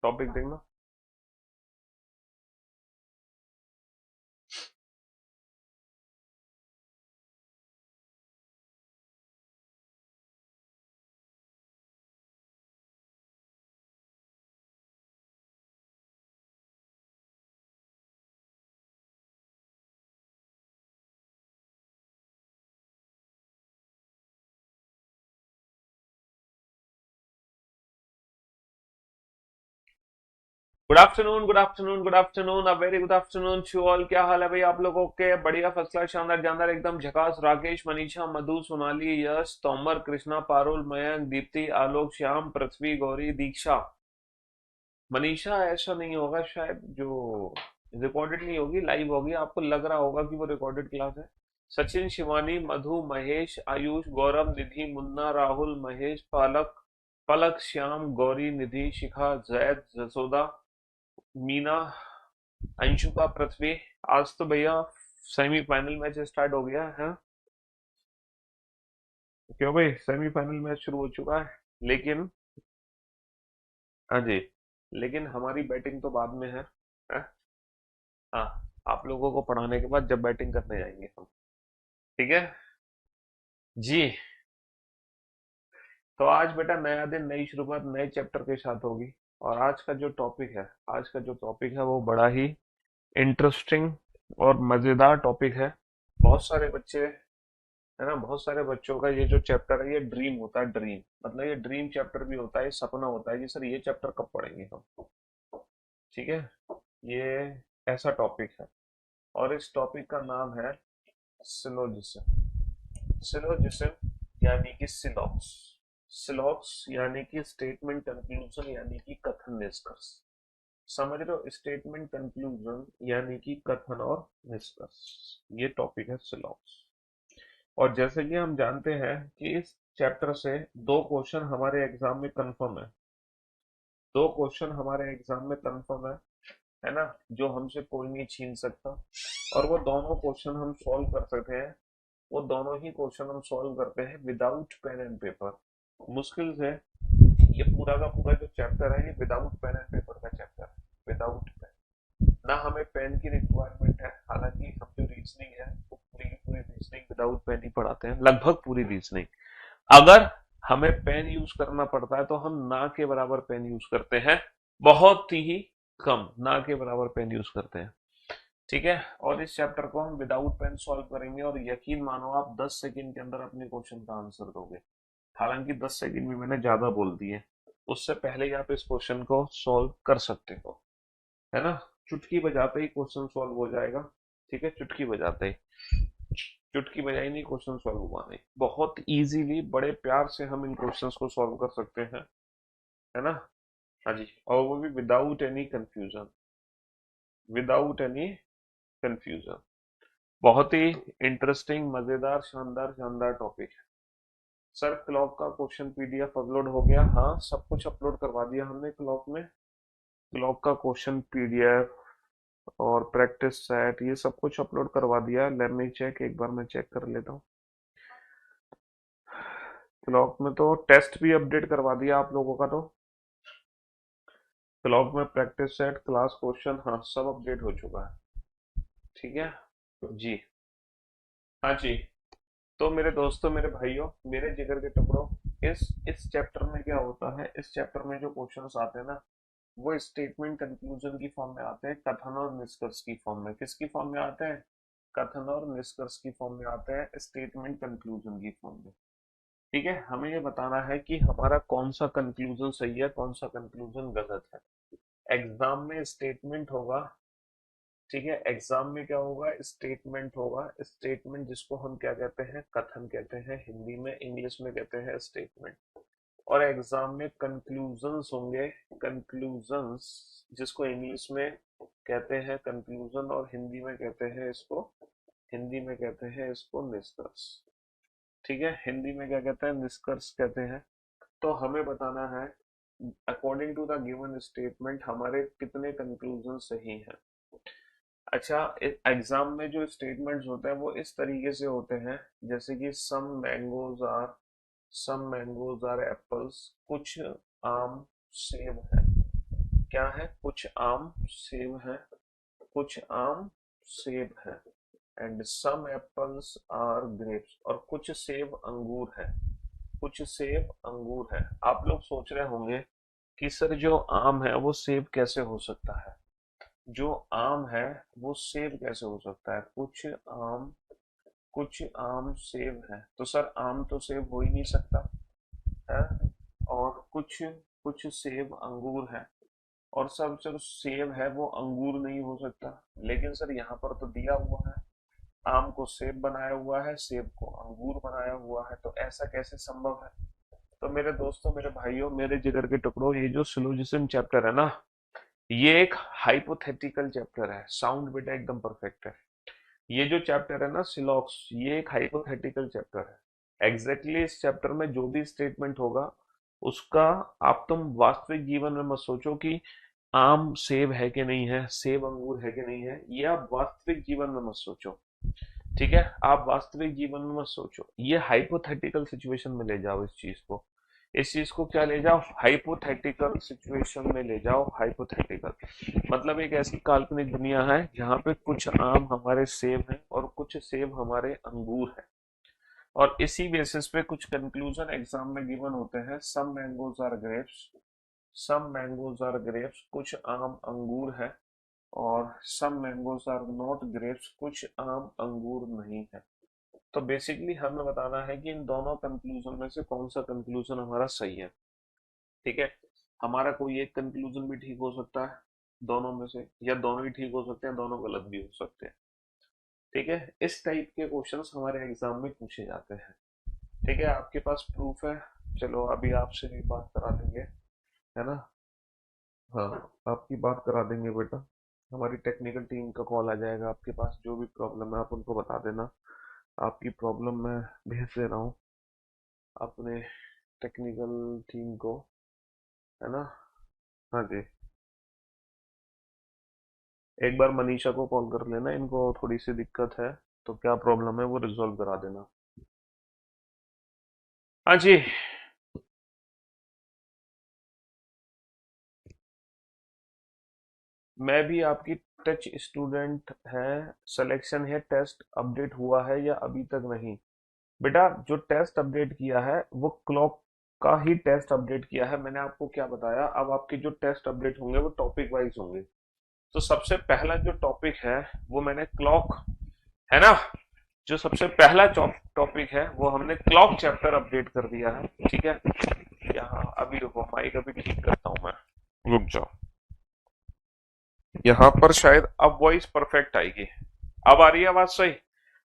Topic देखना। Good afternoon, good afternoon, good afternoon, a very good afternoon to all. क्या हाल है भाई आप लोगों के? बढ़िया, फर्स्ट क्लास, शानदार, जानदार, एकदम झकास। राकेश, मनीषा, मधु, सोनाली, यश, तोमर, कृष्णा, पारुल, मयंक, दीप्ति, आलोक, श्याम, पृथ्वी, गौरी, दीक्षा। मनीषा ऐसा नहीं होगा शायद, जो रिकॉर्डेड नहीं होगी, लाइव होगी। आपको लग रहा होगा कि वो रिकॉर्डेड क्लास है। सचिन, शिवानी, मधु, महेश, आयुष, गौरव, निधि, मुन्ना, राहुल, महेश, पालक, पलक, श्याम, गौरी, निधि, शिखा, जैद, जसोदा, मीना, अंशुका, पृथ्वी। आज तो भैया सेमीफाइनल मैच स्टार्ट हो गया है। क्यों भाई, सेमीफाइनल मैच शुरू हो चुका है। लेकिन हाँ जी, लेकिन हमारी बैटिंग तो बाद में है? हाँ, आप लोगों को पढ़ाने के बाद जब बैटिंग करने जाएंगे हम। ठीक है जी। तो आज बेटा नया दिन, नई शुरुआत, नए चैप्टर के साथ होगी। और आज का जो टॉपिक है, आज का जो टॉपिक है वो बड़ा ही इंटरेस्टिंग और मजेदार टॉपिक है। बहुत सारे बच्चे, है ना, बहुत सारे बच्चों का ये जो चैप्टर है ये ड्रीम होता है। ड्रीम मतलब ये ड्रीम चैप्टर भी होता है, ये सपना होता है कि सर ये चैप्टर कब पढ़ेंगे हम। ठीक है, ये ऐसा टॉपिक है। और इस टॉपिक का नाम है सिलोजिज्म। सिलोजिज्म यानी कि सिलॉक्स। सिलॉक्स यानी कि स्टेटमेंट कंक्लूजन, यानी कि कथन निष्कर्ष। समझ रहे हो? स्टेटमेंट कंक्लूजन यानी कि कथन और निष्कर्ष, ये टॉपिक है सिलॉक्स। और जैसे कि हम जानते हैं कि इस चैप्टर से दो क्वेश्चन हमारे एग्जाम में कंफर्म है। दो क्वेश्चन हमारे एग्जाम में कंफर्म है ना, जो हमसे कोई नहीं छीन सकता। और वो दोनों क्वेश्चन हम सॉल्व कर सकते हैं। वो दोनों ही क्वेश्चन हम सॉल्व करते हैं विदाउट पेन एंड पेपर। मुश्किल से ये पूरा का पूरा जो चैप्टर है ये विदाउट पेन एंड पेपर का चैप्टर है। विदाउट पेन, ना हमें पेन की रिक्वायरमेंट है। हालांकि हम जो रीजनिंग है वो पूरी की पूरी रीजनिंग विदाउट पेन ही पढ़ाते हैं, लगभग पूरी रीजनिंग। अगर हमें पेन यूज करना पड़ता है तो हम ना के बराबर पेन यूज करते हैं। बहुत ही कम, ना के बराबर पेन यूज करते हैं। ठीक है, और इस चैप्टर को हम विदाउट पेन सॉल्व करेंगे और यकीन मानो आप 10 सेकंड के अंदर अपने क्वेश्चन का आंसर दोगे। हालांकि 10 सेकंड में मैंने ज्यादा बोल दिए, उससे पहले ही आप इस क्वेश्चन को सॉल्व कर सकते हो, है ना। चुटकी बजाते ही क्वेश्चन सॉल्व हो जाएगा। ठीक है, चुटकी बजाते ही, चुटकी बजाई नहीं, क्वेश्चन सॉल्व हुआ नहीं। बहुत इजीली, बड़े प्यार से हम इन क्वेश्चंस को सॉल्व कर सकते हैं, है ना। हाँ जी, और वो भी without any confusion. Without any confusion. बहुत ही इंटरेस्टिंग, मजेदार, शानदार शानदार टॉपिक है। सर क्लॉक का क्वेश्चन पीडीएफ अपलोड हो गया? हाँ, सब कुछ अपलोड करवा दिया हमने क्लॉक में। क्लॉक का क्वेश्चन पीडीएफ और प्रैक्टिस सेट, ये सब कुछ अपलोड करवा दिया। लेट मी चेक, एक बार मैं चेक कर लेता हूँ। क्लॉक में तो टेस्ट भी अपडेट करवा दिया आप लोगों का। तो क्लॉक में प्रैक्टिस सेट, क्लास क्वेश्चन, हाँ सब अपडेट हो चुका है। ठीक है जी। हाँ जी। तो मेरे दोस्तों, मेरे भाइयों, मेरे जिगर के टुकड़ों, इस चैप्टर में क्या होता है, इस चैप्टर में जो क्वेश्चंस आते हैं ना, वो स्टेटमेंट कंक्लूजन की फॉर्म में आते हैं, कथन और निष्कर्ष की फॉर्म में। किसकी फॉर्म में आते हैं? कथन और निष्कर्ष की फॉर्म में आते हैं, स्टेटमेंट कंक्लूजन की फॉर्म में। ठीक है, हमें ये बताना है कि हमारा कौन सा कंक्लूजन सही है, कौन सा कंक्लूजन गलत है। एग्जाम में स्टेटमेंट होगा। ठीक है, एग्जाम में क्या होगा? स्टेटमेंट होगा। स्टेटमेंट जिसको हम क्या कहते हैं? कथन कहते हैं हिंदी में, इंग्लिश में कहते हैं स्टेटमेंट। और एग्जाम में कंक्लूजन्स होंगे। कंक्लूजन्स जिसको इंग्लिश में कहते हैं कंक्लूजन, और हिंदी में कहते हैं इसको, हिंदी में कहते हैं इसको निष्कर्ष। ठीक है, हिंदी में क्या कहते हैं? निष्कर्ष कहते हैं। तो हमें बताना है according to the given statement हमारे कितने कंक्लूजन सही हैं। अच्छा, एग्जाम में जो स्टेटमेंट्स होते हैं वो इस तरीके से होते हैं, जैसे कि सम मैंगोज आर एप्पल्स, कुछ आम सेब है। क्या है, कुछ आम सेब है, कुछ आम सेब है, and some apples are grapes, और कुछ सेब अंगूर है, कुछ सेब अंगूर है। आप लोग सोच रहे होंगे कि सर जो आम है वो सेब कैसे हो सकता है, जो आम है वो सेब कैसे हो सकता है, कुछ आम सेब है, तो सर आम तो सेब हो ही नहीं सकता है। और कुछ कुछ सेब अंगूर है, और सब जो सेब है वो अंगूर नहीं हो सकता। लेकिन सर यहाँ पर तो दिया हुआ है, आम को सेब बनाया हुआ है, सेब को अंगूर बनाया हुआ है, तो ऐसा कैसे संभव है। तो मेरे दोस्तों, मेरे भाइयों, मेरे जिगर के टुकड़ों, ये जो सिलोजिज्म चैप्टर है ना, ये एक हाइपोथेटिकल चैप्टर है। साउंड बेटा एकदम परफेक्ट है। ये जो चैप्टर है ना सिलॉक्स, ये एक हाइपोथेटिकल चैप्टर है। एग्जैक्टली इस चैप्टर में जो भी स्टेटमेंट होगा उसका आप तुम वास्तविक जीवन में मत सोचो कि आम सेब है कि नहीं है, सेब अंगूर है कि नहीं है, ये आप वास्तविक जीवन में मत सोचो। ठीक है, आप वास्तविक जीवन में मत सोचो, ये हाइपोथेटिकल सिचुएशन में ले जाओ इस चीज को। इस चीज को क्या ले जाओ, हाइपोथेटिकल सिचुएशन में ले जाओ। हाइपोथेटिकल मतलब एक ऐसी काल्पनिक दुनिया है जहाँ पे कुछ आम हमारे सेब हैं और कुछ सेब हमारे अंगूर हैं, और इसी बेसिस पे कुछ कंक्लूजन एग्जाम में गिवन होते हैं। Some mangoes are grapes, some mangoes are grapes, कुछ आम अंगूर है, और some mangoes are not grapes, कुछ आम अंगूर नहीं है। तो बेसिकली हमें बताना है कि इन दोनों कंक्लूजन में से कौन सा कंक्लूजन हमारा सही है। ठीक है, हमारा कोई एक कंक्लूजन भी ठीक हो सकता है दोनों में से, या दोनों ही ठीक हो सकते हैं, दोनों गलत भी हो सकते हैं। ठीक है, इस टाइप के क्वेश्चंस हमारे एग्जाम में पूछे जाते हैं। ठीक है, आपके पास प्रूफ है, चलो अभी आपसे भी बात करा देंगे, है ना। हाँ, आपकी बात करा देंगे बेटा। हमारी टेक्निकल टीम का कॉल आ जाएगा आपके पास, जो भी प्रॉब्लम है आप उनको बता देना। आपकी प्रॉब्लम मैं भेज दे रहा हूँ अपने टेक्निकल टीम को, है ना। हाँ जी, एक बार मनीषा को कॉल कर लेना, इनको थोड़ी सी दिक्कत है, तो क्या प्रॉब्लम है वो रिजॉल्व करा देना। हाँ जी। मैं भी आपकी टच स्टूडेंट है। सिलेक्शन है, टेस्ट अपडेट हुआ है या अभी तक नहीं। बेटा जो टेस्ट अपडेट किया है वो क्लॉक का ही टेस्ट अपडेट किया है। मैंने आपको क्या बताया, अब आपके जो टेस्ट अपडेट होंगे वो टॉपिक वाइज होंगे। तो सबसे पहला जो टॉपिक है वो मैंने क्लॉक, है ना, जो सबसे पहला टॉपिक है वो हमने क्लॉक चैप्टर अपडेट कर दिया है। ठीक है, यहाँ अभी रुको, माइक अभी ठीक करता हूँ मैं, रुक जाओ। यहाँ पर शायद अब वॉइस परफेक्ट आएगी। अब आ रही है आवाज सही।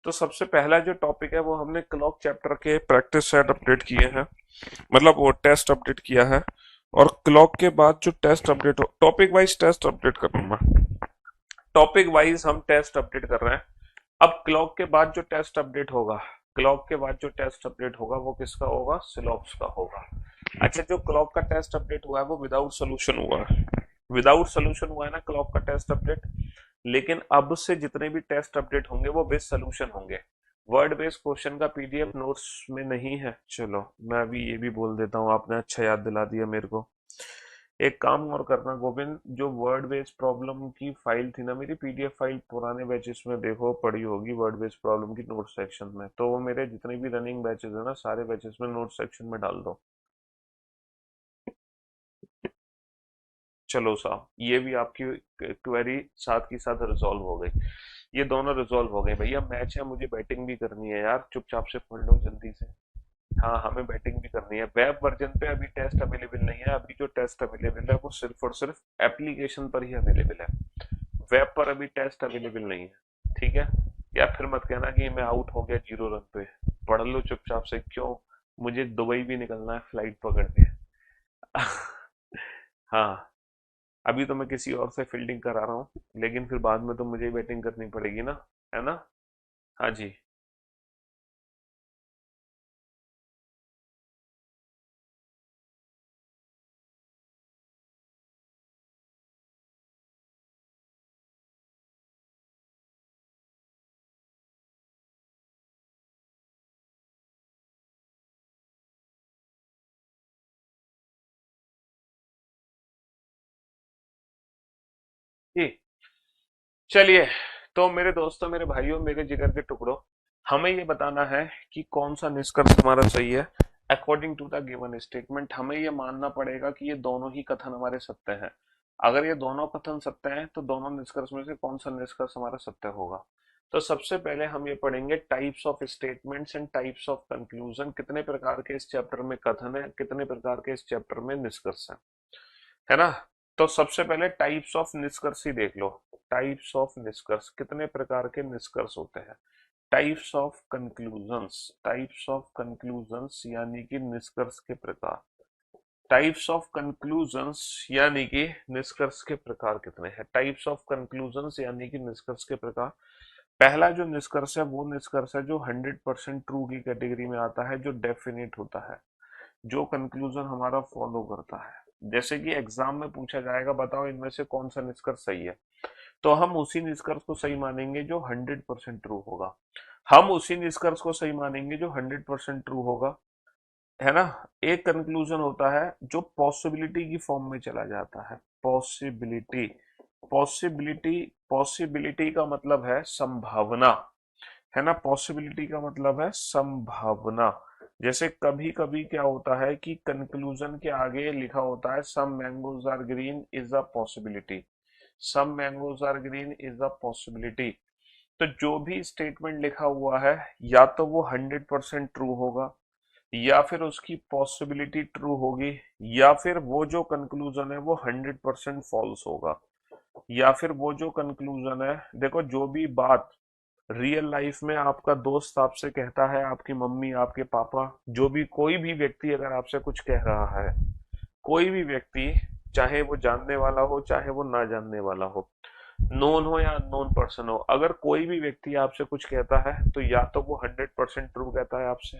तो सबसे पहला जो टॉपिक है वो हमने क्लॉक चैप्टर के प्रैक्टिस सेट अपडेट किए हैं, मतलब वो टेस्ट अपडेट किया है। और क्लॉक के बाद जो टेस्ट अपडेट हो, टॉपिक वाइज टेस्ट अपडेट कर रहा हूं मैं, टॉपिक वाइज हम टेस्ट अपडेट कर रहे हैं। अब क्लॉक के बाद जो टेस्ट अपडेट होगा, क्लॉक के बाद जो टेस्ट अपडेट होगा वो किसका होगा, सिलॉक्स का होगा। अच्छा, जो क्लॉक का टेस्ट अपडेट हुआ है वो विदाउट सोल्यूशन हुआ है, विदाउट सोल्यूशन हुआ है ना क्लॉक का टेस्ट अपडेट। लेकिन अब से जितने भी टेस्ट अपडेट होंगे वो बेस सोल्यूशन होंगे। वर्ड बेस्ड क्वेश्चन का पीडीएफ नोट्स में नहीं है। चलो मैं अभी ये भी बोल देता हूँ, आपने अच्छा याद दिला दिया मेरे को। एक काम और करना गोविंद, जो वर्ड बेस्ड प्रॉब्लम की फाइल थी ना मेरी, पीडीएफ फाइल पुराने बैचेस में देखो पड़ी होगी वर्ड बेस्ड प्रॉब्लम की नोट सेक्शन में, तो वो मेरे जितने भी रनिंग बैचेस है ना सारे बैचेस में नोट सेक्शन में डाल दो। चलो साहब, ये भी आपकी क्वेरी साथ की साथ रिजॉल्व हो गई। ये दोनों रिजॉल्व हो गए भैया। मैच है, मुझे बैटिंग भी करनी है यार, चुपचाप से पढ़ लो जल्दी से। हाँ, हमें बैटिंग भी करनी है। वेब वर्जन पे अभी टेस्ट अवेलेबल नहीं है, अभी जो टेस्ट अवेलेबल है वो सिर्फ और सिर्फ एप्लीकेशन पर ही अवेलेबल है। वेब पर अभी टेस्ट अवेलेबल नहीं है। ठीक है, या फिर मत कहना कि मैं आउट हो गया 0 रन पे। पढ़ लो चुपचाप से, क्यों, मुझे दुबई भी निकलना है फ्लाइट पकड़ के। हाँ, अभी तो मैं किसी और से फील्डिंग करा रहा हूँ, लेकिन फिर बाद में तो मुझे ही बैटिंग करनी पड़ेगी ना, है ना। हाँ जी। ही। चलिए, तो मेरे दोस्तों, मेरे भाइयों, मेरे जिगर के टुकड़ों, हमें ये बताना है कि कौन सा निष्कर्ष हमारा सही है। According to the given statement हमें ये मानना पड़ेगा कि ये दोनों ही कथन हमारे सत्य हैं। अगर ये दोनों कथन सत्य हैं तो दोनों निष्कर्ष में से कौन सा निष्कर्ष हमारा सत्य होगा। तो सबसे पहले हम ये पढ़ेंगे types of statements and types of conclusion. कितने प्रकार के इस चैप्टर में कथन है, कितने प्रकार के इस चैप्टर में निष्कर्ष है ना। तो सबसे पहले टाइप्स ऑफ निष्कर्ष ही देख लो। टाइप्स ऑफ निष्कर्ष, कितने प्रकार के निष्कर्ष होते हैं। Types of conclusions, types of conclusions यानी कि निष्कर्ष के प्रकार। टाइप्स ऑफ कंक्लूजन्स यानी कि निष्कर्ष के प्रकार कितने हैं। टाइप्स ऑफ कंक्लूजन्स यानी कि निष्कर्ष के प्रकार। पहला जो निष्कर्ष है वो निष्कर्ष है जो 100% ट्रू की कैटेगरी में आता है, जो डेफिनेट होता है, जो कंक्लूजन हमारा फॉलो करता है। जैसे कि एग्जाम में पूछा जाएगा, बताओ इनमें से कौन सा निष्कर्ष सही है, तो हम उसी निष्कर्ष को सही मानेंगे जो 100% ट्रू होगा। हम उसी निष्कर्ष को सही मानेंगे जो 100% ट्रू होगा, है ना। एक कंक्लूजन होता है जो पॉसिबिलिटी की फॉर्म में चला जाता है। पॉसिबिलिटी, पॉसिबिलिटी, पॉसिबिलिटी का मतलब है संभावना, है ना। पॉसिबिलिटी का मतलब है संभावना। जैसे कभी कभी क्या होता है कि कंक्लूजन के आगे लिखा होता है some mangoes are green is a possibility. Some mangoes are green is a possibility. तो जो भी स्टेटमेंट लिखा हुआ है या तो वो 100% ट्रू होगा, या फिर उसकी पॉसिबिलिटी ट्रू होगी, या फिर वो जो कंक्लूजन है वो 100% फॉल्स होगा, या फिर वो जो कंक्लूजन है, देखो जो भी बात रियल लाइफ में आपका दोस्त आपसे कहता है, आपकी मम्मी, आपके पापा, जो भी कोई भी व्यक्ति अगर आपसे कुछ कह रहा है, कोई भी व्यक्ति, चाहे वो जानने वाला हो चाहे वो ना जानने वाला हो, नोन हो या अननोन पर्सन हो, अगर कोई भी व्यक्ति आपसे कुछ कहता है तो या तो वो 100% ट्रू कहता है आपसे,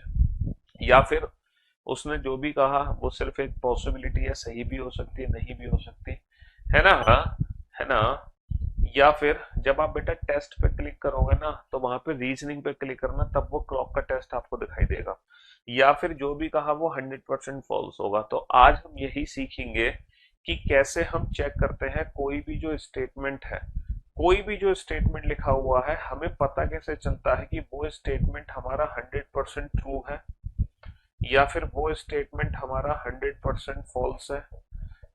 या फिर उसने जो भी कहा वो सिर्फ एक पॉसिबिलिटी है, सही भी हो सकती है नहीं भी हो सकती, है ना। है ना। या फिर जब आप बेटा टेस्ट पे क्लिक करोगे ना तो वहां पे रीजनिंग पे क्लिक करना, तब वो क्लॉक का टेस्ट आपको दिखाई देगा। या फिर जो भी कहा वो 100% फॉल्स होगा। तो आज हम यही सीखेंगे कि कैसे हम चेक करते हैं कोई भी जो स्टेटमेंट है, कोई भी जो स्टेटमेंट लिखा हुआ है, हमें पता कैसे चलता है कि वो स्टेटमेंट हमारा 100% ट्रू है, या फिर वो स्टेटमेंट हमारा 100% फॉल्स है,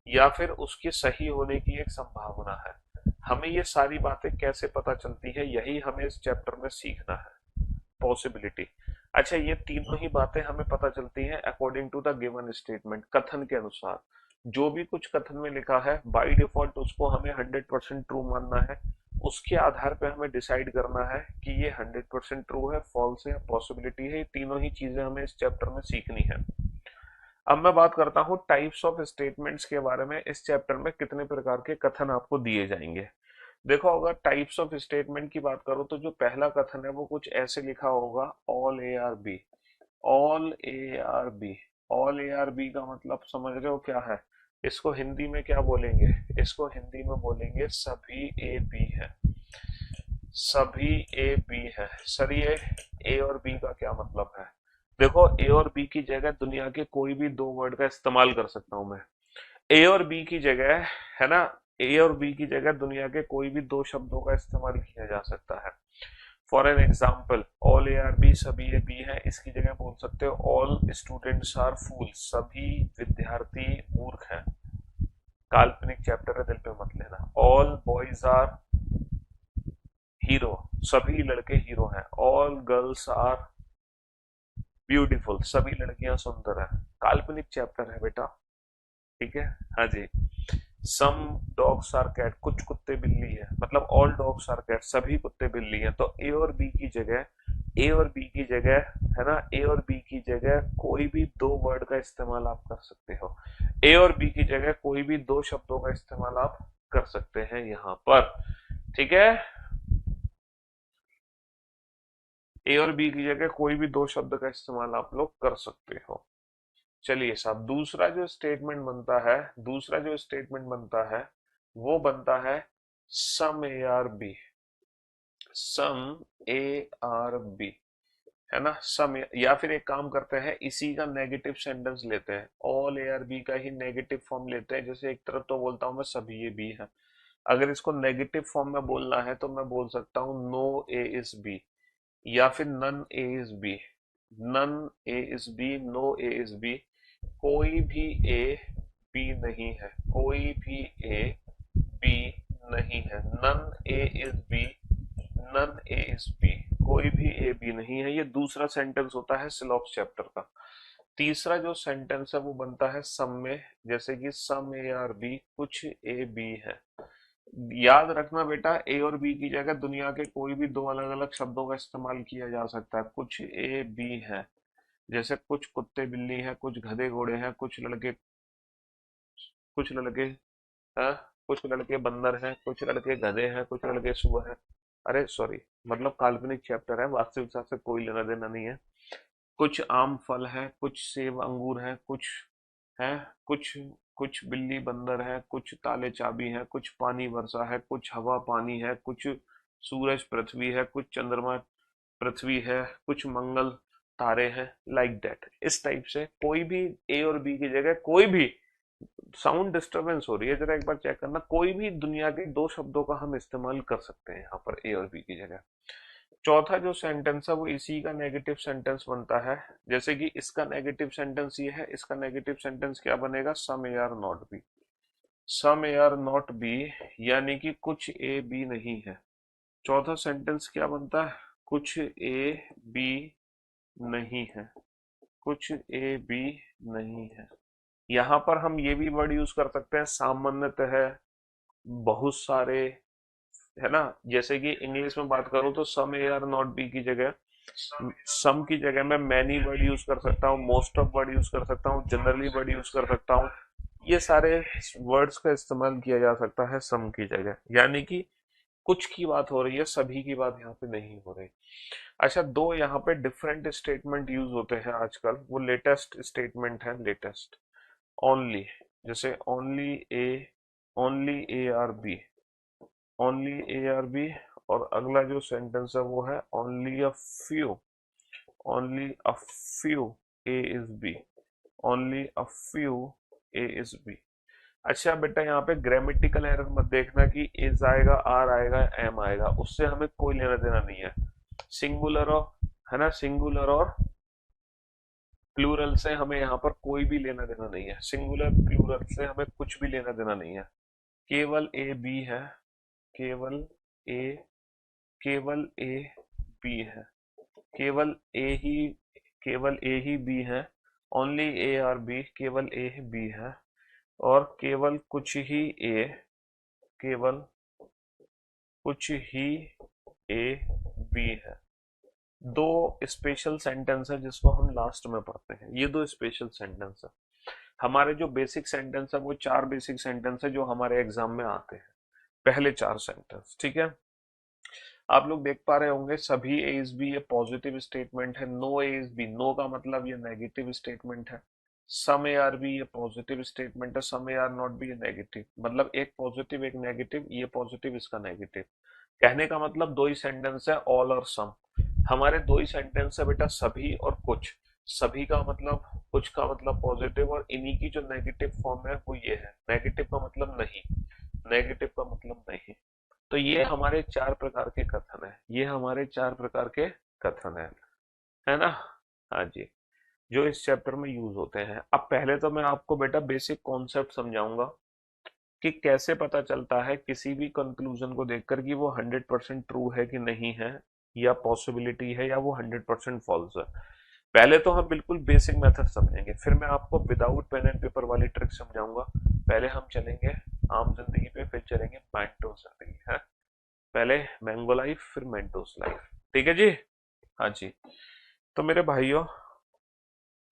या फिर उसके सही होने की एक संभावना है। हमें ये सारी बातें कैसे पता चलती है, यही हमें इस चैप्टर में सीखना है। पॉसिबिलिटी। अच्छा, ये तीनों ही बातें हमें पता चलती हैं according to the given statement, कथन के अनुसार। जो भी कुछ कथन में लिखा है बाय डिफॉल्ट उसको हमें 100% ट्रू मानना है। उसके आधार पे हमें डिसाइड करना है कि ये 100% ट्रू है, फॉल्स है या पॉसिबिलिटी है। ये तीनों ही चीजें हमें इस चैप्टर में सीखनी है। अब मैं बात करता हूँ टाइप्स ऑफ स्टेटमेंट्स के बारे में। इस चैप्टर में कितने प्रकार के कथन आपको दिए जाएंगे। देखो, अगर टाइप्स ऑफ स्टेटमेंट की बात करो तो जो पहला कथन है वो कुछ ऐसे लिखा होगा, all A are B. All A are B. All A are B का मतलब समझ रहे हो क्या है। इसको हिंदी में क्या बोलेंगे, इसको हिंदी में बोलेंगे सभी ए बी है। सभी ए बी है। सर ये ए और बी का क्या मतलब है। देखो, ए और बी की जगह दुनिया के कोई भी दो वर्ड का इस्तेमाल कर सकता हूं मैं। ए और बी की जगह, है ना, ए और बी की जगह दुनिया के कोई भी दो शब्दों का इस्तेमाल किया जा सकता है। For an example, all A are B, सभी ए बी है, इसकी जगह बोल सकते हो ऑल स्टूडेंट्स आर फूल, सभी विद्यार्थी मूर्ख हैं। काल्पनिक चैप्टर है, दिल पे मत लेना। ऑल बॉयज आर हीरो, सभी लड़के हीरो हैं। ऑल गर्ल्स आर ब्यूटीफुल, सभी लड़कियां सुंदर हैं। काल्पनिक चैप्टर है बेटा, ठीक है। हाँ जी। सम डॉग्स आर कैट, कुछ कुत्ते बिल्ली है, मतलब ऑल डॉग्स आर कैट, सभी कुत्ते बिल्ली हैं। तो ए और बी की जगह, ए और बी की जगह, है ना, ए और बी की जगह कोई भी दो वर्ड का इस्तेमाल आप कर सकते हो। ए और बी की जगह कोई भी दो शब्दों का इस्तेमाल आप कर सकते हैं यहाँ पर, ठीक है। ए और बी की जगह कोई भी दो शब्द का इस्तेमाल आप लोग कर सकते हो। चलिए साहब, दूसरा जो स्टेटमेंट बनता है, दूसरा जो स्टेटमेंट बनता है वो बनता है some A are B. Some A are B, है ना। सम, या फिर एक काम करते हैं, इसी का नेगेटिव सेंटेंस लेते हैं, ऑल ए आर बी का ही नेगेटिव फॉर्म लेते हैं। जैसे एक तरफ तो बोलता हूं मैं सभी ये बी है, अगर इसको नेगेटिव फॉर्म में बोलना है तो मैं बोल सकता हूँ नो ए इज बी, या फिर none A is B. None A is B, no A is B. कोई भी ए बी नहीं है, कोई भी ए बी नहीं है। None A is B, none A is B. कोई भी ए बी नहीं है। ये दूसरा सेंटेंस होता है सिलॉप्स चैप्टर का। तीसरा जो सेंटेंस है वो बनता है सम में, जैसे कि सम ए आर बी, कुछ ए बी है। याद रखना बेटा, ए और बी की जगह दुनिया के कोई भी दो अलग अलग शब्दों का इस्तेमाल किया जा सकता है। कुछ ए बी है, जैसे कुछ कुत्ते बिल्ली हैं, कुछ गधे घोड़े हैं, कुछ लड़के हाँ, कुछ लड़के बंदर हैं, कुछ लड़के गधे हैं, कुछ लड़के सुअर हैं। अरे सॉरी, मतलब काल्पनिक चैप्टर है, वास्तविकता से कोई लेना देना नहीं है। कुछ आम फल है, कुछ सेब अंगूर है, कुछ है, कुछ कुछ बिल्ली बंदर है, कुछ ताले चाबी है, कुछ पानी वर्षा है, कुछ हवा पानी है, कुछ सूरज पृथ्वी है, कुछ चंद्रमा पृथ्वी है, कुछ मंगल तारे हैं। लाइक दैट, इस टाइप से कोई भी ए और बी की जगह कोई भी। साउंड डिस्टरबेंस हो रही है, जरा एक बार चेक करना। कोई भी दुनिया के दो शब्दों का हम इस्तेमाल कर सकते हैं यहाँ पर ए और बी की जगह। चौथा जो सेंटेंस है वो इसी का नेगेटिव सेंटेंस बनता है। जैसे कि इसका नेगेटिव सेंटेंस ये है, इसका नेगेटिव सेंटेंस क्या बनेगा? Some A are not B. Some A are not B, यानी कि कुछ ए बी नहीं है। चौथा सेंटेंस क्या बनता है? कुछ ए बी नहीं है, कुछ ए बी नहीं है। यहाँ पर हम ये भी वर्ड यूज कर सकते हैं, सामान्यतः है, बहुत सारे, है ना। जैसे कि इंग्लिश में बात करूं तो सम ए आर नॉट बी की जगह, सम की जगह मैं मैनी वर्ड यूज कर सकता हूँ, मोस्ट ऑफ वर्ड यूज कर सकता हूँ, जनरली वर्ड यूज कर सकता हूँ। ये सारे वर्ड्स का इस्तेमाल किया जा सकता है सम की जगह, यानी कि कुछ की बात हो रही है, सभी की बात यहाँ पे नहीं हो रही। अच्छा, दो यहाँ पे डिफरेंट स्टेटमेंट यूज होते हैं आजकल, वो लेटेस्ट स्टेटमेंट है, लेटेस्ट। ओनली, जैसे only A are B, only A are B. और अगला जो सेंटेंस है वो है only a few, only a few A is B, only a few A is B. अच्छा बेटा, यहाँ पे ग्रामेटिकल एरर मत देखना कि इज आएगा, आर आएगा, एम आएगा, उससे हमें कोई लेना देना नहीं है। सिंगुलर और, है ना, सिंगुलर और प्लूरल से हमें यहाँ पर कोई भी लेना देना नहीं है। सिंगुलर प्लूरल से हमें कुछ भी लेना देना नहीं है। केवल ए बी है, केवल ए, केवल ए बी है, केवल ए ही, केवल ए ही बी है। ओनली ए आर बी, केवल ए बी है। और केवल कुछ ही ए, केवल कुछ ही ए बी है। दो स्पेशल सेंटेंस है जिसको हम लास्ट में पढ़ते हैं, ये दो स्पेशल सेंटेंस है। हमारे जो बेसिक सेंटेंस है वो चार बेसिक सेंटेंस है जो हमारे एग्जाम में आते हैं, पहले चार सेंटेंस, ठीक है। आप लोग देख पा रहे होंगे सभी ए इज बी ये पॉजिटिव स्टेटमेंट है, no A is B, no का मतलब ये नेगेटिव स्टेटमेंट है। सम ए आर बी ये पॉजिटिव स्टेटमेंट है, some A are not B ये नेगेटिव, मतलब एक पॉजिटिव एक नेगेटिव, ये पॉजिटिव इसका नेगेटिव। कहने का मतलब दो ही सेंटेंस है, ऑल और सम। हमारे दो ही सेंटेंस है बेटा, सभी और कुछ। सभी का मतलब, कुछ का मतलब पॉजिटिव, और इन्हीं की जो नेगेटिव फॉर्म है वो ये है। नेगेटिव का मतलब नहीं, नेगेटिव का मतलब नहीं। तो ये हमारे चार प्रकार के कथन है, ये हमारे चार प्रकार के कथन है ना। हाँ जी, जो इस चैप्टर में यूज होते हैं। अब पहले तो मैं आपको बेटा बेसिक कॉन्सेप्ट समझाऊंगा कि कैसे पता चलता है किसी भी कंक्लूजन को देखकर कि वो 100% ट्रू है कि नहीं है, या पॉसिबिलिटी है, या वो 100% फॉल्स है। पहले तो हम बिल्कुल बेसिक मेथड समझेंगे, फिर मैं आपको विदाउट पेन एंड पेपर वाली ट्रिक समझाऊंगा। पहले हम चलेंगे आम जिंदगी पे, फिर चलेंगे मैंटोस जिंदगी है। पहले मैंगो लाइफ, फिर मेंटोस लाइफ, ठीक है जी। हाँ जी, तो मेरे भाइयों,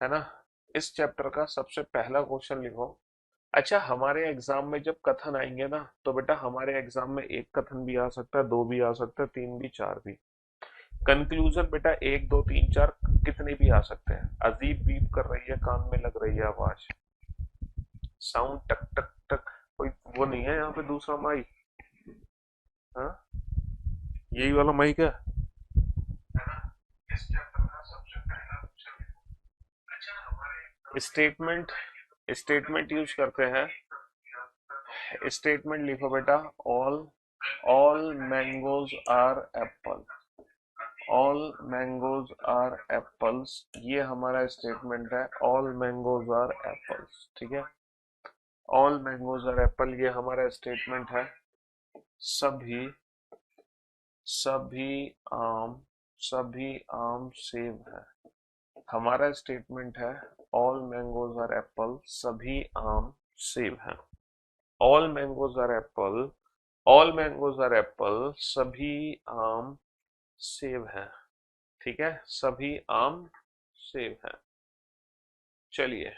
है ना, इस चैप्टर का सबसे पहला क्वेश्चन लिखो। अच्छा, हमारे एग्जाम में जब कथन आएंगे ना, तो बेटा हमारे एग्जाम में एक कथन भी आ सकता है, दो भी आ सकता है, तीन भी, चार भी। कंक्लूजन बेटा एक दो तीन चार कितने भी आ सकते हैं। अजीब बीप कर रही है, कान में लग रही है आवाज, साउंड टक टक टक, कोई वो नहीं है यहाँ पे दूसरा माइक? हाँ, यही वाला माइक है। इस चैप्टर का सबसे पहला क्वेश्चन, अच्छा हमारे स्टेटमेंट, स्टेटमेंट यूज करते हैं। स्टेटमेंट लिखो बेटा। All all mangoes are apple. All mangoes are apples, ये हमारा स्टेटमेंट है। ऑल मैंगोज आर एप्पल्स, ठीक है। ऑल मैंगोज आर एप्पल, ये हमारा स्टेटमेंट है। सभी सभी आम सभी आम सेब है, हमारा स्टेटमेंट है। ऑल मैंगोज आर एप्पल, सभी आम सेब हैं। All mangoes are apple, all mangoes are apple, सभी आम सेब हैं, ठीक है। सभी आम सेब हैं। चलिए,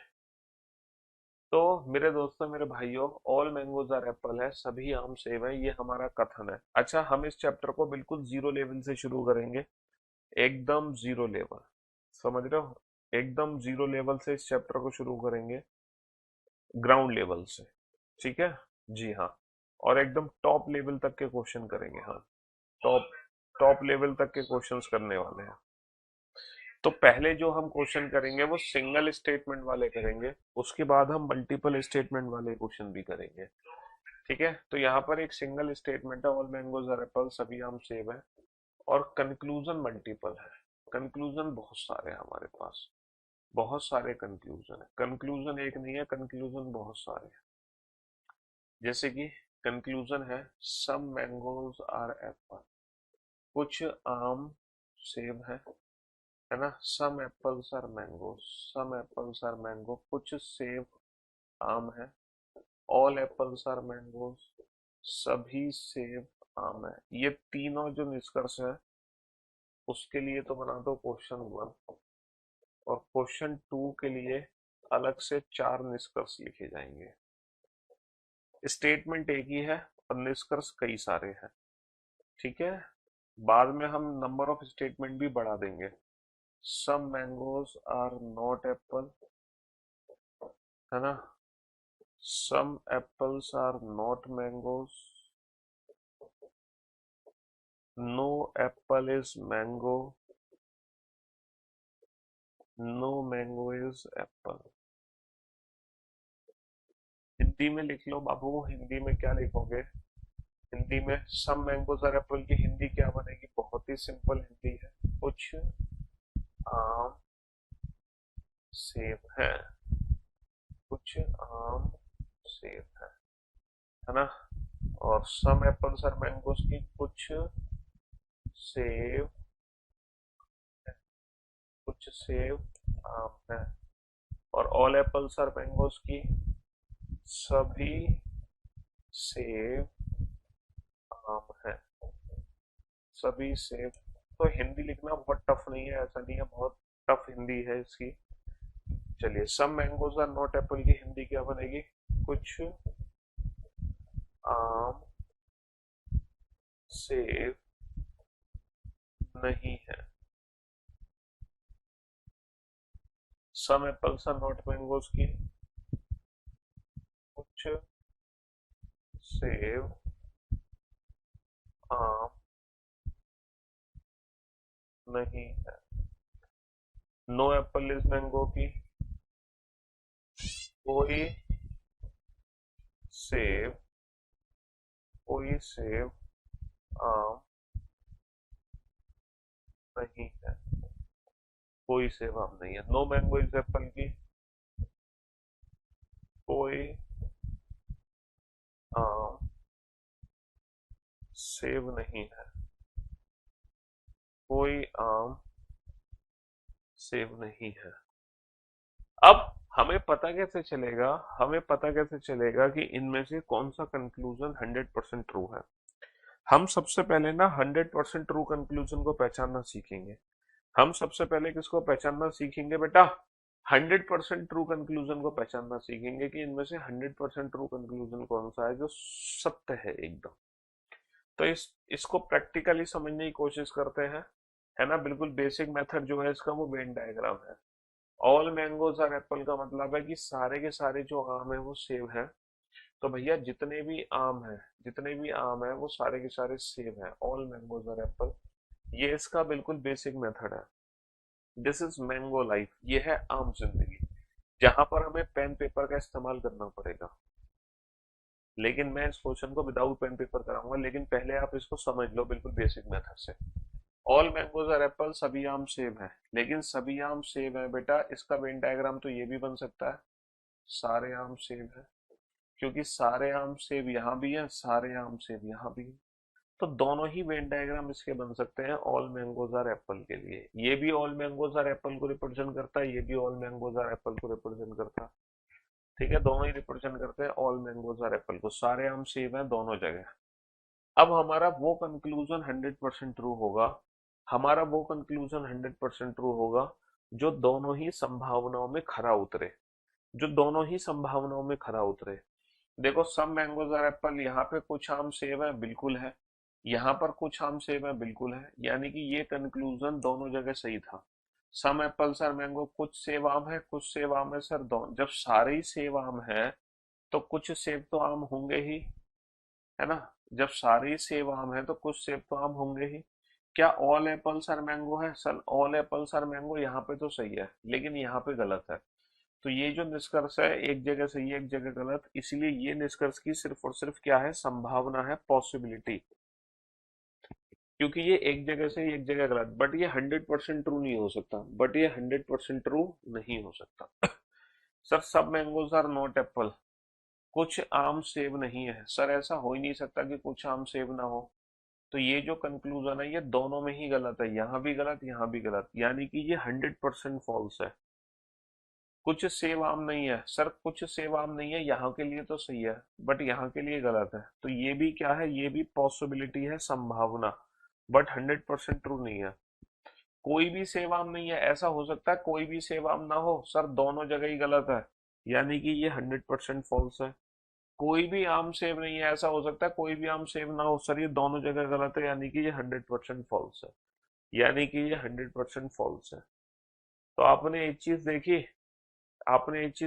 तो मेरे दोस्तों, मेरे भाइयों, ऑल मैंगोज आर एप्पल है, सभी आम सेब है, ये हमारा कथन है। अच्छा, हम इस चैप्टर को बिल्कुल जीरो लेवल से शुरू करेंगे। एकदम जीरो लेवल, समझ रहे हो? एकदम जीरो लेवल से इस चैप्टर को शुरू करेंगे, ग्राउंड लेवल से, ठीक है। जी हाँ। और एकदम टॉप लेवल तक के क्वेश्चन करेंगे हम। टॉप टॉप लेवल तक के क्वेश्चंस करने वाले हैं। तो पहले जो हम क्वेश्चन करेंगे वो सिंगल स्टेटमेंट वाले करेंगे, उसके बाद हम मल्टीपल स्टेटमेंट वाले क्वेश्चन भी करेंगे, ठीक है। तो यहाँ पर एक सिंगल स्टेटमेंट है, ऑल मैंगोज आर एप्पल, सभी आम सेब है। और कंक्लूजन मल्टीपल है। कंक्लूजन बहुत सारे हैं हमारे पास, बहुत सारे कंक्लूजन है। कंक्लूजन एक नहीं है, कंक्लूजन बहुत सारे हैं। जैसे कि कंक्लूजन है, सम मैंगोज आर एप्पल, कुछ आम सेब है ना। Some apples are mango, some apples are mango, कुछ सेब आम है। ऑल एप्पल्स आर मैंगोज, सभी सेब आम है। ये तीनों जो निष्कर्ष है, उसके लिए तो बना दो क्वेश्चन वन, और क्वेश्चन टू के लिए अलग से चार निष्कर्ष लिखे जाएंगे। स्टेटमेंट एक ही है और निष्कर्ष कई सारे हैं, ठीक है। बाद में हम नंबर ऑफ स्टेटमेंट भी बढ़ा देंगे। Some mangoes are not apple, है ना। Some apples are not mangoes, no apple is mango, no mango is apple. Hindi में लिख लो बाबू, हिंदी में क्या लिखोगे? हिंदी में सम मैंगोज आर एप्पल की हिंदी क्या बनेगी? बहुत ही सिंपल हिंदी है, कुछ आम सेब है, कुछ आम सेब है ना। और सम एप्पल्स आर मैंगोज की कुछ सेब, कुछ सेब आम है। और ऑल एप्पल्स आर मैंगोज की सभी सेब आम है, सभी सेब। तो हिंदी लिखना बहुत टफ नहीं है, ऐसा नहीं है बहुत टफ हिंदी है इसकी। चलिए, सम मैंगोज आर नॉट एप्पल की हिंदी क्या बनेगी? कुछ आम सेब नहीं है। सम एप्पल्स आर नॉट मैंगोज की कुछ सेब आम नहीं है। नो एप्पल इज मैंगो की कोई सेब, कोई सेब आम नहीं है। कोई सेब आम नहीं है। नो मैंगो इज एप्पल की कोई आम सेब नहीं है। कोई आम सेब नहीं है। अब हमें पता कैसे चलेगा, हमें पता कैसे चलेगा कि इनमें से कौन सा कंक्लूजन 100% ट्रू है? हम सबसे पहले ना 100% ट्रू कंक्लूजन को पहचानना सीखेंगे। हम सबसे पहले किसको पहचानना सीखेंगे बेटा? 100% ट्रू कंक्लूजन को पहचानना सीखेंगे कि इनमें से 100% ट्रू कंक्लूजन कौन सा है जो सत्य है एकदम। तो इसको प्रैक्टिकली समझने की कोशिश करते हैं, है ना। बिल्कुल बेसिक मेथड जो है इसका वो वेन डायग्राम है। ऑल मैंगोज आर एप्पल का मतलब है कि सारे के सारे जो आम है वो सेब है। तो भैया जितने भी आम है, जितने भी आम है वो सारे के सारे सेब है। ऑल मैंगोज आर एप्पल, ये इसका बिल्कुल बेसिक मेथड है। दिस इज मैंगो लाइफ, ये है आम जिंदगी, जहां पर हमें पेन पेपर का इस्तेमाल करना पड़ेगा। लेकिन मैं इस क्वेश्चन को विदाउट पेन पेपर कराऊंगा, लेकिन पहले आप इसको समझ लो बिल्कुल बेसिक मेथड से। ऑल मैंगोज आर एप्पल, सभी आम सेब है, लेकिन सभी आम सेब है बेटा, इसका वेन डायग्राम तो ये भी बन सकता है सारे आम सेब है, क्योंकि सारे आम सेब यहाँ भी है, सारे आम सेब यहाँ भी है। तो दोनों ही वेन डायग्राम इसके बन सकते हैं ऑल मैंगोज आर एप्पल के लिए। ये भी ऑल मैंगोज आर एप्पल को रिप्रेजेंट करता है, ये भी ऑल मैंगोज आर एप्पल को रिप्रेजेंट करता है। ठीक है, दोनों ही रिप्रेजेंट करते हैं ऑल मैंगोज आर एप्पल को, सारे आम सेब हैं दोनों जगह। अब हमारा वो कंक्लूजन 100% ट्रू होगा, हमारा वो कंक्लूजन 100% ट्रू होगा जो दोनों ही संभावनाओं में खरा उतरे, जो दोनों ही संभावनाओं में खरा उतरे। देखो, सम मैंगोज आर एप्पल, यहाँ पे कुछ आम सेब है बिल्कुल है, यहाँ पर कुछ आम सेब है बिल्कुल है, यानी कि ये कंक्लूजन दोनों जगह सही था। सम एप्पल सर मैंगो, कुछ सेब आम है कुछ सेब आम है सर, दोनों जब सारे ही सेब आम है तो कुछ सेब तो आम होंगे ही, है ना। जब सारे सेब आम है तो कुछ सेब तो आम होंगे ही। क्या ऑल एप्पल्स आर मैंगो है sir, all apples are mango यहाँ पे तो सही है, लेकिन यहाँ पे गलत है। तो ये जो निष्कर्ष है एक जगह सही है एक जगह गलत, इसलिए ये निष्कर्ष की सिर्फ और सिर्फ क्या है, संभावना है, पॉसिबिलिटी। क्योंकि ये एक जगह से एक जगह गलत, बट ये 100% ट्रू नहीं हो सकता, बट ये 100% ट्रू नहीं हो सकता। सर सब मैंगोज आर नॉट एप्पल, कुछ आम सेब नहीं है सर, ऐसा हो ही नहीं सकता कि कुछ आम सेब ना हो। तो ये जो कंक्लूजन है ये दोनों में ही गलत है, यहाँ भी गलत यहाँ भी गलत, यानी कि ये 100% फॉल्स है। कुछ सेब आम नहीं है सर, कुछ सेब आम नहीं है यहाँ के लिए तो सही है, बट यहाँ के लिए गलत है। तो ये भी क्या है, ये भी पॉसिबिलिटी है, संभावना, बट 100% ट्रू नहीं है। कोई भी सेब आम नहीं है, ऐसा हो सकता है कोई भी सेब आम ना हो सर, दोनों जगह ही गलत है, यानी कि ये 100% फॉल्स है। कोई भी आम सेब नहीं है, ऐसा हो सकता है कोई भी आम सेब ना हो सर, ये दोनों जगह गलत है, यानी कि ये 100% फॉल्स है, यानी कि ये 100% फॉल्स है। तो आपने एक चीज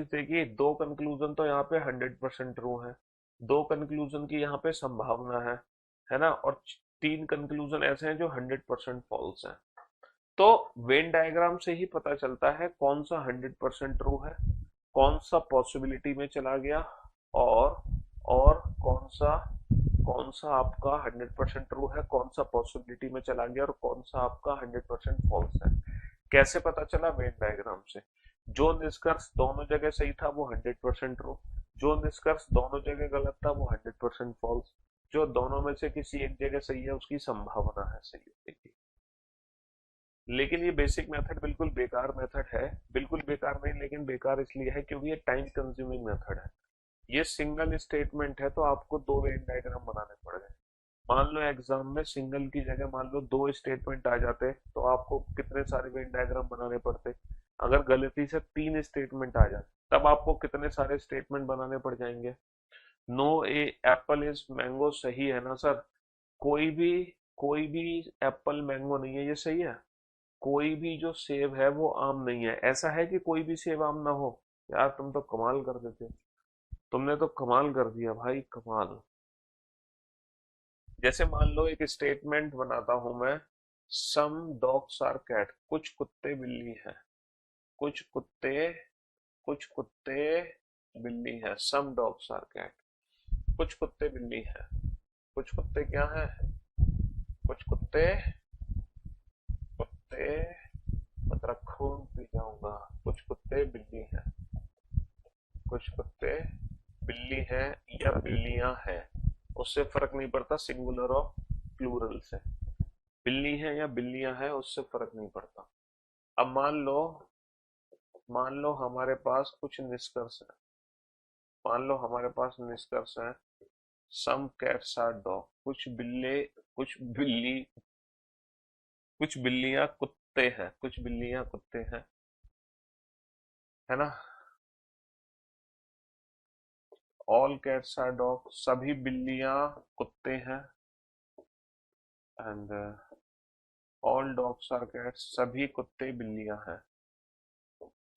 देखी, दो कंक्लूजन तो यहाँ पे 100% ट्रू है, दो कंक्लूजन की यहाँ पे संभावना है ना, और तीन कंक्लूजन ऐसे हैं जो 100% फॉल्स है। तो वेन डायग्राम से ही पता चलता है कौन सा 100% ट्रू है, कौन सा पॉसिबिलिटी में चला गया, और और कौन सा आपका 100% ट्रू है, कौन सा पॉसिबिलिटी में चला गया, और कौन सा आपका 100% फॉल्स है। कैसे पता चला, वेन डायग्राम से। जो निष्कर्ष दोनों जगह सही था वो 100% ट्रू, जो निष्कर्ष दोनों जगह गलत था वो 100% फॉल्स, जो दोनों में से किसी एक जगह सही है उसकी संभावना है सही होने की। लेकिन ये बेसिक मेथड बिल्कुल बेकार मेथड है, बिल्कुल बेकार नहीं, लेकिन बेकार इसलिए है क्योंकि ये टाइम कंज्यूमिंग मेथड है। ये सिंगल स्टेटमेंट है तो आपको दो वेन डायग्राम बनाने पड़ गए। मान लो एग्जाम में सिंगल की जगह मान लो दो स्टेटमेंट आ जाते तो आपको कितने सारे वेन डायग्राम बनाने पड़ते। अगर गलती से तीन स्टेटमेंट आ जाए तब आपको कितने सारे स्टेटमेंट बनाने पड़ जाएंगे। No a apple is mango सही है ना सर, कोई भी कोई भी एप्पल मैंगो नहीं है, ये सही है। कोई भी जो सेब है वो आम नहीं है, ऐसा है कि कोई भी सेब आम ना हो। यार तुम तो कमाल कर देते, तुमने तो कमाल कर दिया भाई, कमाल। जैसे मान लो एक स्टेटमेंट बनाता हूं मैं, सम डॉग्स आर कैट, कुछ कुत्ते बिल्ली हैं, कुछ कुत्ते कुछ कुत्ते बिल्ली हैं, सम डॉग्स आर कैट, कुछ कुत्ते बिल्ली हैं, कुछ कुत्ते क्या हैं, कुछ कुत्ते कुत्ते मतलब खून पी जाऊंगा, कुछ कुत्ते बिल्ली हैं, कुछ कुत्ते बिल्ली हैं या बिल्लियां हैं, उससे फर्क नहीं पड़ता सिंगुलर और प्लूरल से, बिल्ली है या बिल्लियां हैं उससे फर्क नहीं पड़ता। अब मान लो हमारे पास कुछ निष्कर्ष है, मान लो हमारे पास निष्कर्ष है, सम कैट्स आर डॉग, कुछ बिल्ली कुछ बिल्लियां कुत्ते हैं, कुछ बिल्लियां कुत्ते हैं, है ना। ऑल कैट्स आर डॉग, सभी बिल्लियां कुत्ते हैं, and all dogs are cats, सभी कुत्ते बिल्लियां हैं,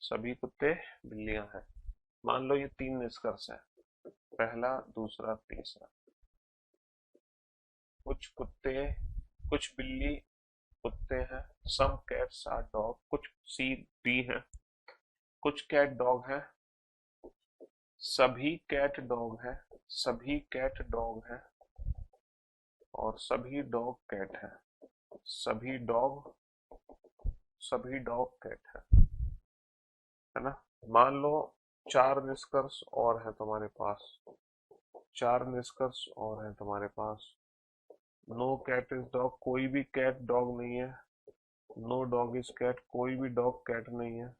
सभी कुत्ते बिल्लियां हैं। मान लो ये तीन निष्कर्ष है, पहला दूसरा तीसरा। कुछ कुत्ते कुछ बिल्ली कुत्ते हैं, सम कैट्स आर डॉग, कुछ सी बी है, कुछ कैट डॉग है, सभी कैट डॉग है, सभी कैट डॉग है और सभी डॉग कैट है। सभी डॉग कैट है ना। मान लो चार निष्कर्ष और है तुम्हारे पास, चार निष्कर्ष और है तुम्हारे पास। नो कैट इज डॉग, कोई भी कैट डॉग नहीं है। नो डॉग इज कैट, कोई भी डॉग कैट नहीं है।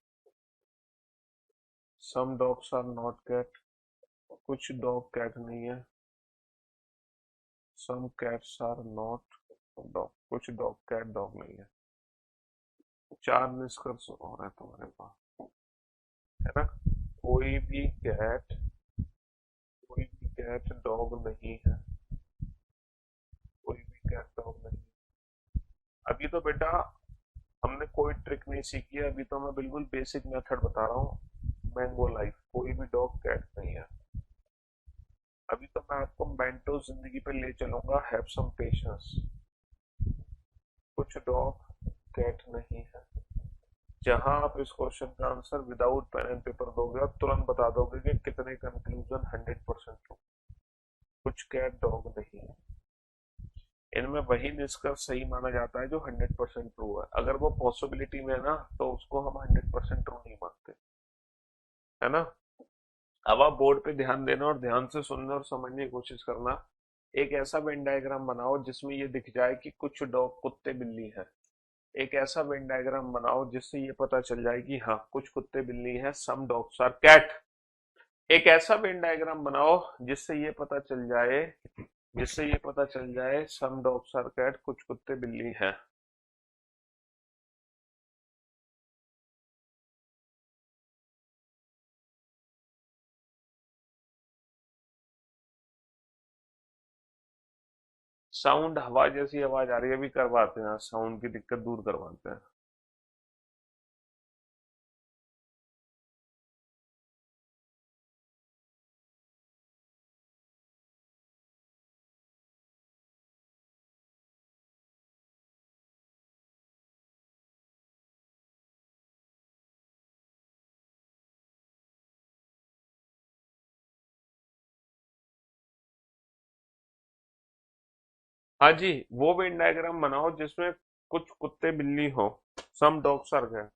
Some dogs are not cat, कुछ डॉग कैट नहीं है। Some cats are not dog, कुछ डॉग कैट डॉग नहीं है। चार निष्कर्ष और है तुम्हारे पास, है ना। कोई भी कैट, कोई भी कैट डॉग नहीं है, कोई भी कैट डॉग नहीं। अभी तो बेटा हमने कोई ट्रिक नहीं सीखी है, अभी तो मैं बिल्कुल बेसिक मेथड बता रहा हूँ। मैंगो लाइफ, कोई भी डॉग कैट नहीं है। अभी तो मैं आपको मेंटो जिंदगी पे ले चलूंगा, हैव सम पेशेंस। कुछ डॉग कैट नहीं है। जहां आप इस क्वेश्चन का answer without pen and paper दोगे और तुरंत बता दोगे कि कितने कंक्लूजन 100% ट्रू। कुछ कैट डॉग नहीं है। इनमें वही निष्कर्ष सही माना जाता है जो 100% ट्रू है। अगर वो पॉसिबिलिटी में है ना तो उसको हम 100% ट्रू नहीं मानते, है ना। अब आप बोर्ड पे ध्यान देना और ध्यान से सुनना और समझने की कोशिश करना। एक ऐसा वेन डायग्राम बनाओ जिसमें ये दिख जाए कि कुछ डॉग कुत्ते बिल्ली है। एक ऐसा वेन डायग्राम बनाओ जिससे ये पता चल जाए कि हाँ कुछ कुत्ते बिल्ली है, सम डॉग्स आर कैट। एक ऐसा वेन डायग्राम बनाओ जिससे ये पता चल जाए, जिससे ये पता चल जाए सम डॉग्स आर कैट, कुछ कुत्ते बिल्ली हैं। साउंड, हवा जैसी आवाज आ रही है, अभी करवाते हैं, साउंड की दिक्कत दूर करवाते हैं। हाँ जी, वो वेन डायग्राम बनाओ जिसमें कुछ कुत्ते बिल्ली हो, सम डॉग्स आर कैट।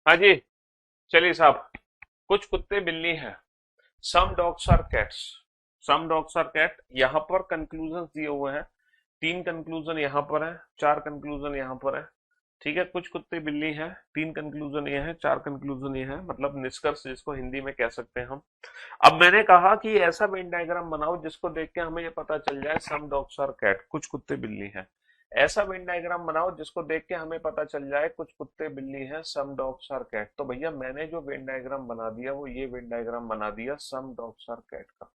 हाँ जी, चलिए साहब, कुछ कुत्ते बिल्ली हैं, some dogs are cats. Some dogs are cat, यहाँ पर कंक्लूजन दिए हुए हैं। तीन कंक्लूजन यहाँ पर है, चार कंक्लूजन यहाँ पर है। ठीक है, कुछ कुत्ते बिल्ली हैं, तीन कंक्लूजन ये है, चार कंक्लूजन ये है, मतलब निष्कर्ष जिसको हिंदी में कह सकते हैं हम। अब मैंने कहा कि ऐसा वेन डायग्राम बनाओ जिसको देख के हमें ये पता चल जाए सम डॉग्स आर कैट, कुछ कुत्ते बिल्ली हैं। ऐसा वेन डायग्राम बनाओ जिसको देख के हमें पता चल जाए कुछ कुत्ते बिल्ली हैं, सम डॉग्स आर कैट। तो भैया मैंने जो वेन डायग्राम बना दिया वो ये वेन डायग्राम बना दिया सम डॉग्स आर कैट का।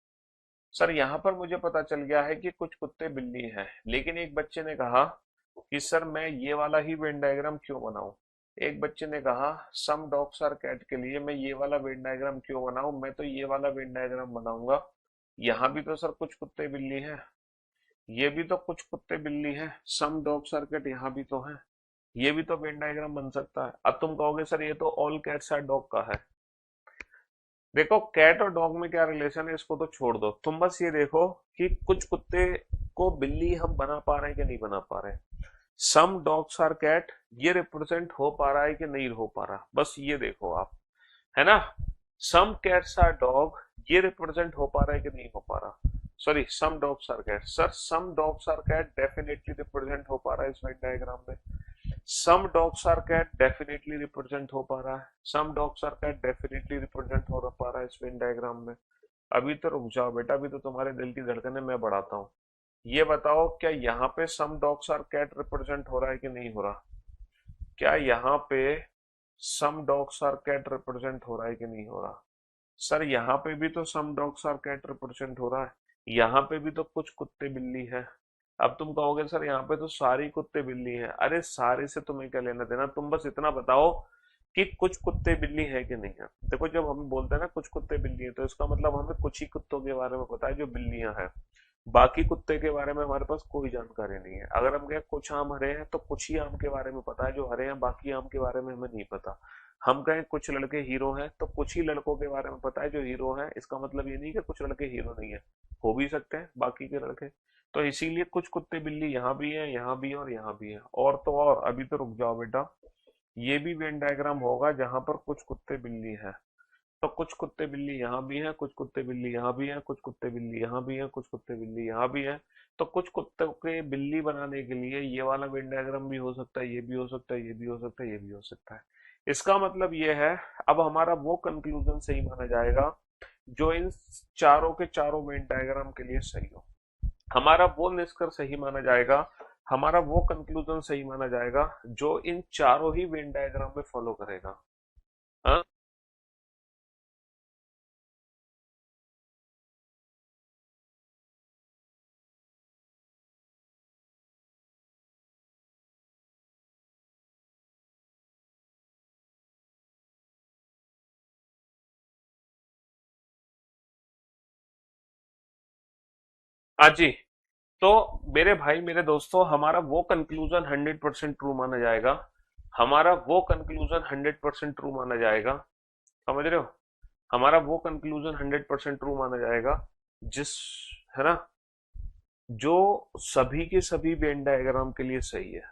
सर यहाँ पर मुझे पता चल गया है कि कुछ कुत्ते बिल्ली हैं, लेकिन एक बच्चे ने कहा कि सर मैं ये वाला ही वेन डायग्राम क्यों बनाऊं। एक बच्चे ने कहा सम डॉग्स आर कैट के लिए मैं ये वाला वेन डायग्राम क्यों बनाऊं, मैं तो ये वाला वेन डायग्राम बनाऊंगा। यहाँ भी तो सर कुछ कुत्ते बिल्ली हैं, ये भी तो कुछ कुत्ते बिल्ली हैं, सम डॉग्स आर कैट यहाँ भी तो है, ये भी तो वेन डायग्राम बन सकता है। अब तुम कहोगे सर ये तो ऑल कैट्स आर डॉग का है। देखो कैट और डॉग में क्या रिलेशन है इसको तो छोड़ दो, तुम बस ये देखो कि कुछ कुत्ते को बिल्ली हम बना पा रहे हैं कि नहीं बना पा रहे हैं। सम डॉग्स आर कैट, ये रिप्रेजेंट हो पा रहा है कि नहीं हो पा रहा, बस ये देखो आप, है ना। सम कैट्स आर डॉग, ये रिप्रेजेंट हो पा रहा है कि नहीं हो पा रहा। Sorry, some dogs are cat, sir some dogs are cat definitely represent हो पा रहा है इस वेन डायग्राम में, some dogs are cat definitely represent हो पा रहा है, some dogs are cat definitely represent हो पा रहा है इस वेन डायग्राम में। अभी तो रुक जाओ बेटा, अभी तो तुम्हारे दिल की धड़कनें मैं बढ़ाता हूँ। ये बताओ क्या यहाँ पे some dogs are cat represent हो रहा है कि नहीं हो रहा? क्या यहाँ पे some dogs are cat represent हो रहा है कि नहीं हो रहा? सर यहाँ पे भी तो some dogs are cat represent हो रहा है, यहाँ पे भी तो कुछ कुत्ते बिल्ली है। अब तुम कहोगे सर यहाँ पे तो सारी कुत्ते बिल्ली है, अरे सारे से तुम्हें क्या लेना देना, तुम बस इतना बताओ कि कुछ कुत्ते बिल्ली है कि नहीं है। देखो जब हम बोलते हैं ना कुछ कुत्ते बिल्ली है, तो इसका मतलब हमें कुछ ही कुत्तों के बारे में पता है जो बिल्लियां हैं, बाकी कुत्ते के बारे में हमारे पास कोई जानकारी नहीं है। अगर हम कहें कुछ आम हरे हैं, तो कुछ ही आम के बारे में पता है जो हरे हैं, बाकी आम के बारे में हमें नहीं पता। हम कहें कुछ लड़के हीरो हैं, तो कुछ ही लड़कों के बारे में पता है जो हीरो हैं, इसका मतलब ये नहीं कि कुछ लड़के हीरो नहीं है, हो भी सकते हैं बाकी के लड़के। तो इसीलिए कुछ कुत्ते बिल्ली यहाँ भी है, यहाँ भी है और यहाँ भी है। और तो और, अभी तो रुक जाओ बेटा, ये भी वेन डायग्राम होगा जहां पर कुछ कुत्ते बिल्ली है। तो कुछ कुत्ते बिल्ली यहाँ भी हैं, कुछ कुत्ते बिल्ली यहाँ भी हैं, कुछ कुत्ते बिल्ली यहाँ भी हैं, कुछ कुत्ते बिल्ली यहाँ भी हैं। तो कुछ कुत्ते के बिल्ली बनाने के लिए ये वाला वेन डायग्राम भी हो सकता है, ये भी हो सकता है, ये भी हो सकता है, ये भी हो सकता है। इसका मतलब ये है, अब हमारा वो कंक्लूजन सही माना जाएगा जो इन चारों के चारों वेन डायग्राम के लिए सही हो। हमारा वो निष्कर्ष सही माना जाएगा, हमारा वो कंक्लूजन सही माना जाएगा जो इन चारों ही वेन डायग्राम में फॉलो करेगा। हाँ? हाँ जी। तो मेरे भाई मेरे दोस्तों, हमारा वो कंक्लूजन 100% ट्रू माना जाएगा, हमारा वो कंक्लूजन 100% ट्रू माना जाएगा, समझ रहे हो? हमारा वो कंक्लूजन 100% ट्रू माना जाएगा जिस, है ना, जो सभी के सभी वेन डायग्राम के लिए सही है,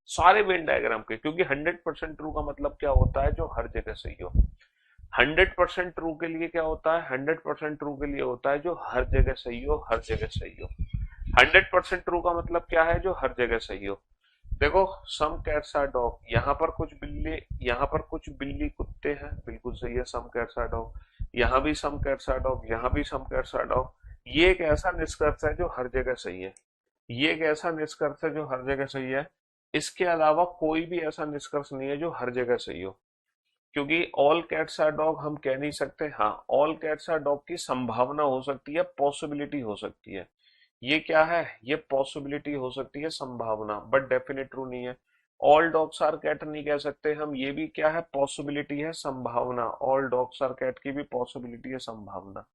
सारे वेन डायग्राम के। क्योंकि 100% ट्रू का मतलब क्या होता है? जो हर जगह सही हो। 100% ट्रू के लिए क्या होता है? 100% ट्रू के लिए होता है जो हर जगह सही हो, हर जगह सही हो। 100% ट्रू का मतलब क्या है? जो हर जगह सही हो। देखो, सम कैट्स आर डॉग, यहाँ पर कुछ बिल्ली, यहाँ पर कुछ बिल्ली कुत्ते हैं, बिल्कुल सही है, सम कैट्स आर डॉग। यहाँ भी सम कैट्स आर डॉग, यहाँ भी सम कैट्स आर डॉग। ये एक ऐसा निष्कर्ष है जो हर जगह सही है, ये एक ऐसा निष्कर्ष है जो हर जगह सही है। इसके अलावा कोई भी ऐसा निष्कर्ष नहीं है जो हर जगह सही हो। क्योंकि ऑल कैट्स आर डॉग हम कह नहीं सकते, हाँ ऑल कैट्स आर डॉग की संभावना हो सकती है, पॉसिबिलिटी हो सकती है। ये क्या है? ये पॉसिबिलिटी हो सकती है, संभावना, बट डेफिनेट ट्रू नहीं है। ऑल डॉग्स आर कैट नहीं कह सकते हम, ये भी क्या है? पॉसिबिलिटी है, संभावना। ऑल डॉग्स आर कैट की भी पॉसिबिलिटी है, संभावना।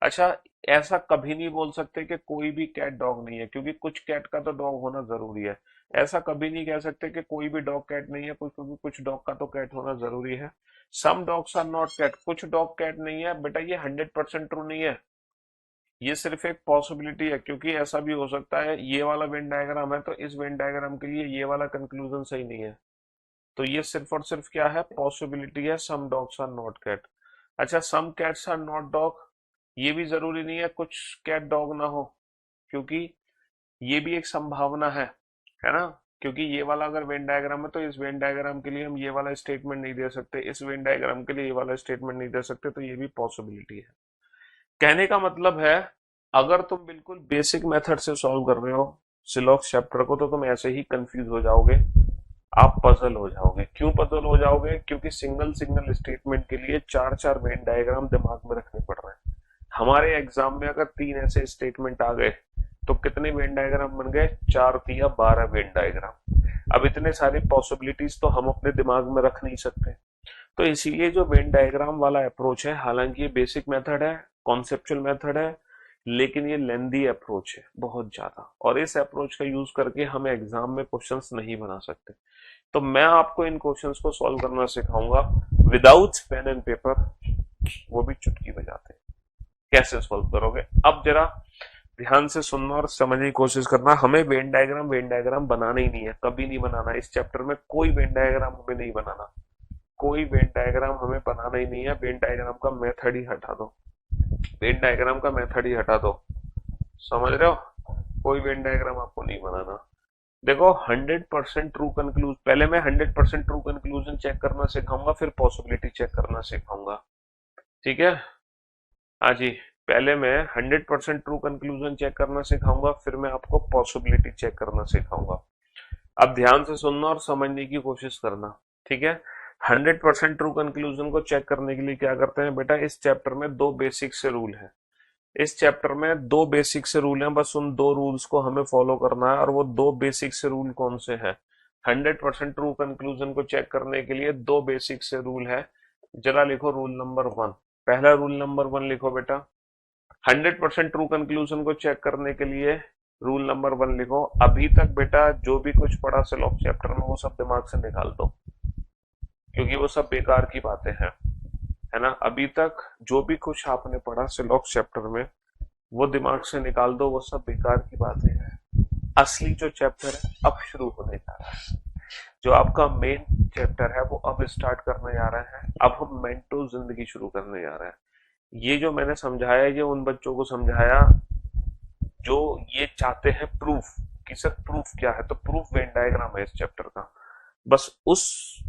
अच्छा, ऐसा कभी नहीं बोल सकते कि कोई भी कैट डॉग नहीं है, क्योंकि कुछ कैट का तो डॉग होना जरूरी है। ऐसा कभी नहीं कह सकते कि कोई भी डॉग कैट नहीं है, क्योंकि कुछ डॉग का तो कैट होना जरूरी है। Some dogs are not cat, कुछ डॉग कैट नहीं है बेटा, ये 100% ट्रू नहीं है, ये सिर्फ एक पॉसिबिलिटी है। क्योंकि ऐसा भी हो सकता है, ये वाला वेन डायग्राम है तो इस वेन डायग्राम के लिए ये वाला कंक्लूजन सही नहीं है। तो ये सिर्फ और सिर्फ क्या है? पॉसिबिलिटी है, some dogs are not cat. अच्छा, some cats are not dog, ये भी जरूरी नहीं है कुछ कैट डॉग ना हो, क्योंकि ये भी एक संभावना है ना? क्योंकि ये वाला अगर वेन डायग्राम है तो इस वेन डायग्राम के लिए हम ये वाला स्टेटमेंट नहीं दे सकते, इस वेन डायग्राम के लिए ये वाला स्टेटमेंट नहीं दे सकते, तो ये भी पॉसिबिलिटी है। कहने का मतलब है, अगर तुम बिल्कुल बेसिक मेथड से सॉल्व कर रहे हो सिलॉक्स चैप्टर को, तो तुम ऐसे ही कंफ्यूज हो जाओगे, आप पजल हो जाओगे। क्यों पजल हो जाओगे? क्योंकि सिंगल सिंगल स्टेटमेंट के लिए चार चार वेन डायग्राम दिमाग में रखने पड़ रहे हैं। हमारे एग्जाम में अगर तीन ऐसे स्टेटमेंट आ गए तो कितने वेन डायग्राम बन गए? चार तिया 12 वेन डायग्राम। अब इतने सारे पॉसिबिलिटीज तो हम अपने दिमाग में रख नहीं सकते। तो इसीलिए जो वेन डायग्राम वाला अप्रोच है, हालांकि ये बेसिक मेथड है, कॉन्सेप्चुअल मेथड है, लेकिन ये लेंदी अप्रोच है बहुत ज्यादा, और इस अप्रोच का यूज करके हम एग्जाम में क्वेश्चंस नहीं बना सकते। तो मैं आपको इन क्वेश्चंस को सॉल्व करना सिखाऊंगा विदाउट पेन एंड पेपर, वो भी चुटकी बजाते। कैसे सॉल्व करोगे? अब जरा ध्यान से सुनना और समझने की कोशिश करना। हमें वेन डायग्राम बनाना ही नहीं है, कभी नहीं बनाना। इस चैप्टर में कोई वेन डायग्राम हमें नहीं बनाना, कोई वेन डायग्राम हमें बनाना ही नहीं है। वेन डायग्राम का मेथड ही हटा दो, वेन डायग्राम का मेथड ही हटा दो। समझ रहे हो? कोई वेन डायग्राम आपको नहीं बनाना। देखो 100% ट्रू कंक्लूजन, पहले मैं 100% ट्रू कंक्लूजन चेक करना सिखाऊंगा, फिर पॉसिबिलिटी चेक करना सिखाऊंगा। ठीक है? हाँ जी। पहले मैं 100% ट्रू कंक्लूजन चेक करना सिखाऊंगा, फिर मैं आपको पॉसिबिलिटी चेक करना सिखाऊंगा। अब ध्यान से सुनना और समझने की कोशिश करना। ठीक है? 100% ट्रू कंक्लूजन को चेक करने के लिए क्या करते हैं बेटा, इस चैप्टर में दो बेसिक से रूल है। इस चैप्टर में दो बेसिक से रूल हैं, बस उन दो रूल्स को हमें फॉलो करना है। और वो दो बेसिक से रूल कौन से हैं? 100% ट्रू कंक्लूजन को चेक करने के लिए दो बेसिक से रूल है। जरा लिखो रूल नंबर 1। पहला रूल नंबर 1 लिखो बेटा। 100% ट्रू कंक्लूजन को चेक करने के लिए रूल नंबर 1 लिखो। अभी तक बेटा जो भी कुछ पढ़ा सिलॉक चैप्टर में वो सब दिमाग से निकाल दो, क्योंकि वो सब बेकार की बातें हैं। है ना? अभी तक जो भी कुछ आपने पढ़ा सिलॉक चैप्टर में वो दिमाग से निकाल दो, वो सब बेकार की बातें हैं। असली जो चैप्टर है अब शुरू होने जा रहा है। जो आपका मेन चैप्टर है वो अब स्टार्ट करने जा रहा है। अब हम मेंटो जिंदगी शुरू करने जा रहे हैं। ये जो मैंने समझाया, ये उन बच्चों को समझाया जो ये चाहते हैं प्रूफ, कि सर प्रूफ क्या है, तो प्रूफ वेन डायग्राम है इस चैप्टर का। बस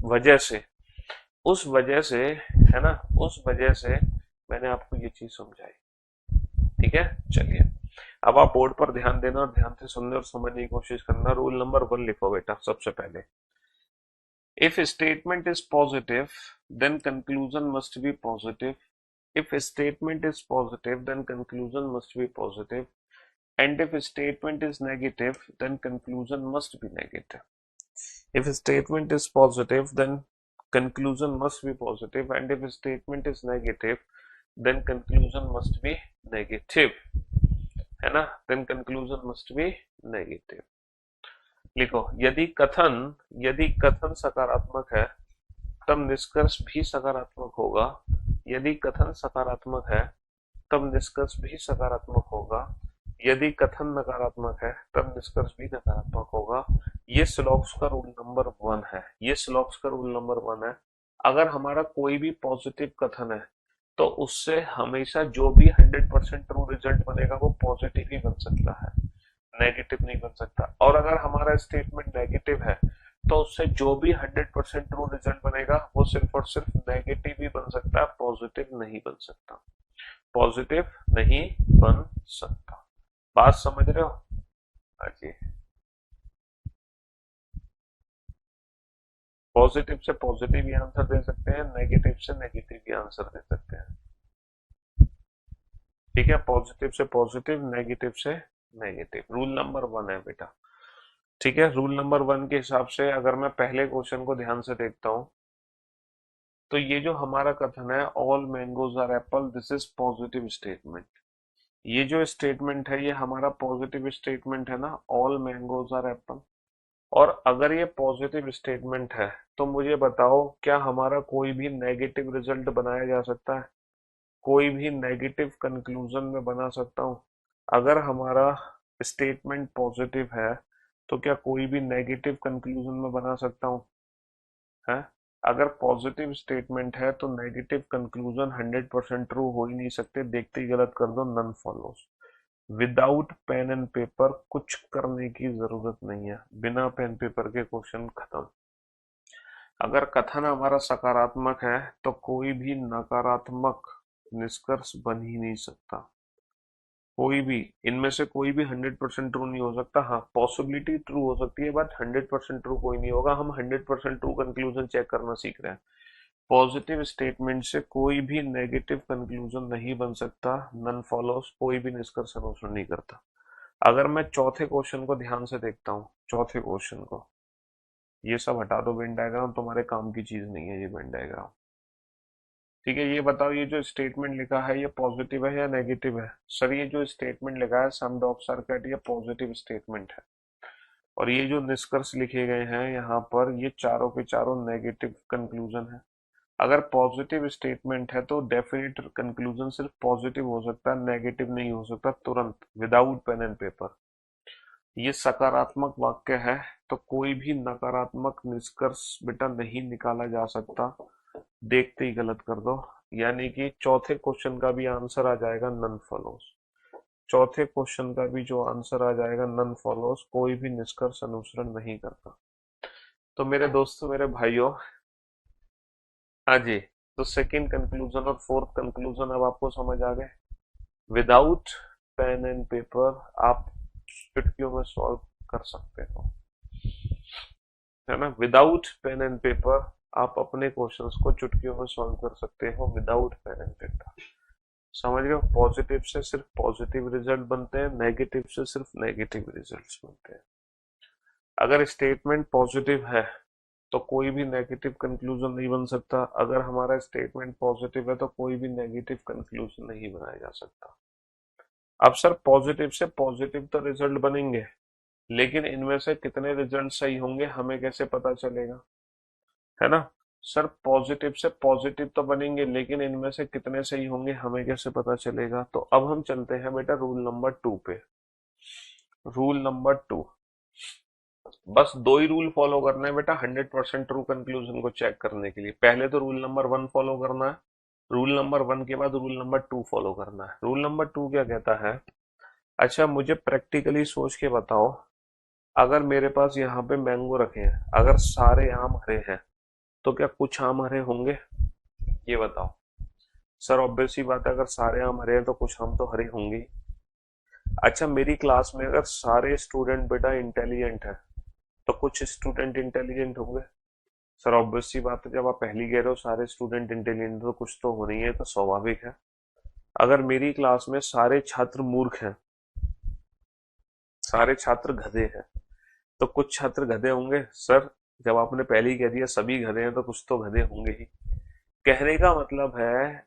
वजह से उस वजह से, है ना, उस वजह से मैंने आपको ये चीज समझाई। ठीक है? चलिए, अब आप बोर्ड पर ध्यान देना और ध्यान से सुनने और समझने की कोशिश करना। रूल नंबर 1 लिखो बेटा सबसे पहले। If statement is positive then conclusion must be positive. If statement is positive then conclusion must be positive, and if statement is negative then conclusion must be negative. If statement is positive then conclusion must be positive, and if statement is negative then conclusion must be negative, है ना? then conclusion must be negative. लिखो, यदि कथन सकारात्मक है तब निष्कर्ष भी सकारात्मक होगा। यदि कथन सकारात्मक है तब निष्कर्ष भी सकारात्मक होगा। यदि कथन नकारात्मक है तब निष्कर्ष भी नकारात्मक होगा। ये स्लॉक्स का रूल नंबर 1 है। ये स्लॉक्स का रूल नंबर 1 है। अगर हमारा कोई भी पॉजिटिव कथन है तो उससे हमेशा जो भी 100% ट्रू रिजल्ट बनेगा वो पॉजिटिव ही बन सकता है, नेगेटिव नहीं बन सकता। और अगर हमारा स्टेटमेंट नेगेटिव है तो उससे जो भी 100% ट्रू रिजल्ट बनेगा वो सिर्फ और सिर्फ नेगेटिव ही बन सकता है, पॉजिटिव नहीं बन सकता। पॉजिटिव नहीं बन सकता। बात समझ रहे हो? हाँ जी। पॉजिटिव से पॉजिटिव ही आंसर दे सकते हैं, नेगेटिव से नेगेटिव ही आंसर दे सकते हैं। ठीक है? पॉजिटिव से पॉजिटिव, नेगेटिव से नेगेटिव, रूल नंबर 1 है बेटा। ठीक है? रूल नंबर 1 के हिसाब से अगर मैं पहले क्वेश्चन को ध्यान से देखता हूं तो ये जो हमारा कथन है all mangoes are apple, this is positive statement. ये जो स्टेटमेंट है ये हमारा पॉजिटिव स्टेटमेंट है ना, ऑल मैंगोज आर एप्पल। और अगर ये पॉजिटिव स्टेटमेंट है तो मुझे बताओ क्या हमारा कोई भी नेगेटिव रिजल्ट बनाया जा सकता है? कोई भी नेगेटिव कंक्लूजन में बना सकता हूँ? अगर हमारा स्टेटमेंट पॉजिटिव है तो क्या कोई भी नेगेटिव कंक्लूजन में बना सकता हूँ? है? अगर पॉजिटिव स्टेटमेंट है तो नेगेटिव कंक्लूजन 100% ट्रू हो ही नहीं सकते। देखते ही गलत कर दो, none follows. Without pen and paper कुछ करने की जरूरत नहीं है, बिना पेन पेपर के क्वेश्चन खत्म। अगर कथन हमारा सकारात्मक है तो कोई भी नकारात्मक निष्कर्ष बन ही नहीं सकता। कोई भी इनमें से कोई भी 100% ट्रू नहीं हो सकता। हाँ, पॉसिबिलिटी ट्रू हो सकती है बट 100% ट्रू कोई नहीं होगा। हम 100% ट्रू कंक्लूजन चेक करना सीख रहे हैं। पॉजिटिव स्टेटमेंट से कोई भी नेगेटिव कंक्लूजन नहीं बन सकता, नन फॉलोस, कोई भी निष्कर्ष अनुसरण नहीं करता। अगर मैं चौथे क्वेश्चन को ध्यान से देखता हूँ, चौथे क्वेश्चन को, ये सब हटा दो, वेन डायग्राम तुम्हारे काम की चीज नहीं है ये वेन डायग्राम। ठीक है? ये बताओ ये जो स्टेटमेंट लिखा है ये पॉजिटिव है या नेगेटिव है? सर ये जो स्टेटमेंट लिखा है सम डॉग्स आर कैट, ये पॉजिटिव स्टेटमेंट है। और ये जो निष्कर्ष लिखे गए हैं यहाँ पर ये चारों के चारों नेगेटिव कंक्लूजन है। अगर पॉजिटिव स्टेटमेंट है तो डेफिनेट कंक्लूजन सिर्फ पॉजिटिव हो सकता है, नेगेटिव नहीं हो सकता, तुरंत, विदाउट पेन एंड पेपर। ये सकारात्मक वाक्य है तो कोई भी नकारात्मक निष्कर्ष बेटा नहीं निकाला जा सकता। देखते ही गलत कर दो, यानी कि चौथे क्वेश्चन का भी आंसर आ जाएगा नन फॉलोस। चौथे क्वेश्चन का भी जो आंसर आ जाएगा नन फॉलोस, कोई भी निष्कर्ष अनुसरण नहीं करता। तो मेरे दोस्तों, मेरे भाइयों, हाँ जी, तो सेकंड कंक्लूजन और फोर्थ कंक्लूजन अब आपको समझ आ गए। विदाउट पेन एंड पेपर आप चुटकियों में सॉल्व कर सकते हो, है ना। विदाउट पेन एंड पेपर आप अपने क्वेश्चंस को चुटकियों में सॉल्व कर सकते हो, विदाउट पेन एंड पेपर। समझ रहे हो, पॉजिटिव से सिर्फ पॉजिटिव रिजल्ट बनते हैं, नेगेटिव से सिर्फ नेगेटिव रिजल्ट्स बनते हैं। अगर स्टेटमेंट पॉजिटिव है तो कोई भी नेगेटिव कंक्लूजन नहीं बन सकता, अगर हमारा स्टेटमेंट पॉजिटिव है तो कोई भी नेगेटिव कंक्लूजन नहीं बनाया जा सकता। अब सर पॉजिटिव से पॉजिटिव तो रिजल्ट बनेंगे, लेकिन इनमें से कितने रिजल्ट सही होंगे हमें कैसे पता चलेगा, है ना। सर पॉजिटिव से पॉजिटिव तो बनेंगे, लेकिन इनमें से कितने सही होंगे हमें कैसे पता चलेगा। तो अब हम चलते हैं बेटा रूल नंबर 2 पे। रूल नंबर 2, बस दो ही रूल फॉलो करना है बेटा 100% ट्रू कंक्लूजन को चेक करने के लिए। पहले तो रूल नंबर 1 फॉलो करना है, रूल नंबर 1 के बाद रूल नंबर 2 फॉलो करना है। रूल नंबर 2 क्या कहता है, अच्छा मुझे प्रैक्टिकली सोच के बताओ, अगर मेरे पास यहाँ पे मैंगो रखे हैं, अगर सारे आम हरे हैं तो क्या कुछ आम हरे होंगे, ये बताओ। सर ऑब्वियस ही बात है, अगर सारे आम हरे हैं तो कुछ आम तो हरे होंगे ही। अच्छा मेरी क्लास में अगर सारे स्टूडेंट बेटा इंटेलिजेंट है तो कुछ स्टूडेंट इंटेलिजेंट होंगे। सर ऑब्वियस सी बात है, जब आप पहली कह रहे हो सारे स्टूडेंट इंटेलिजेंट तो कुछ तो होनी है, तो स्वाभाविक है। अगर मेरी क्लास में सारे छात्र मूर्ख हैं, सारे छात्र गधे हैं, तो कुछ छात्र गधे होंगे। सर जब आपने पहले ही कह दिया सभी गधे हैं तो कुछ तो गधे होंगे ही। कहने का मतलब है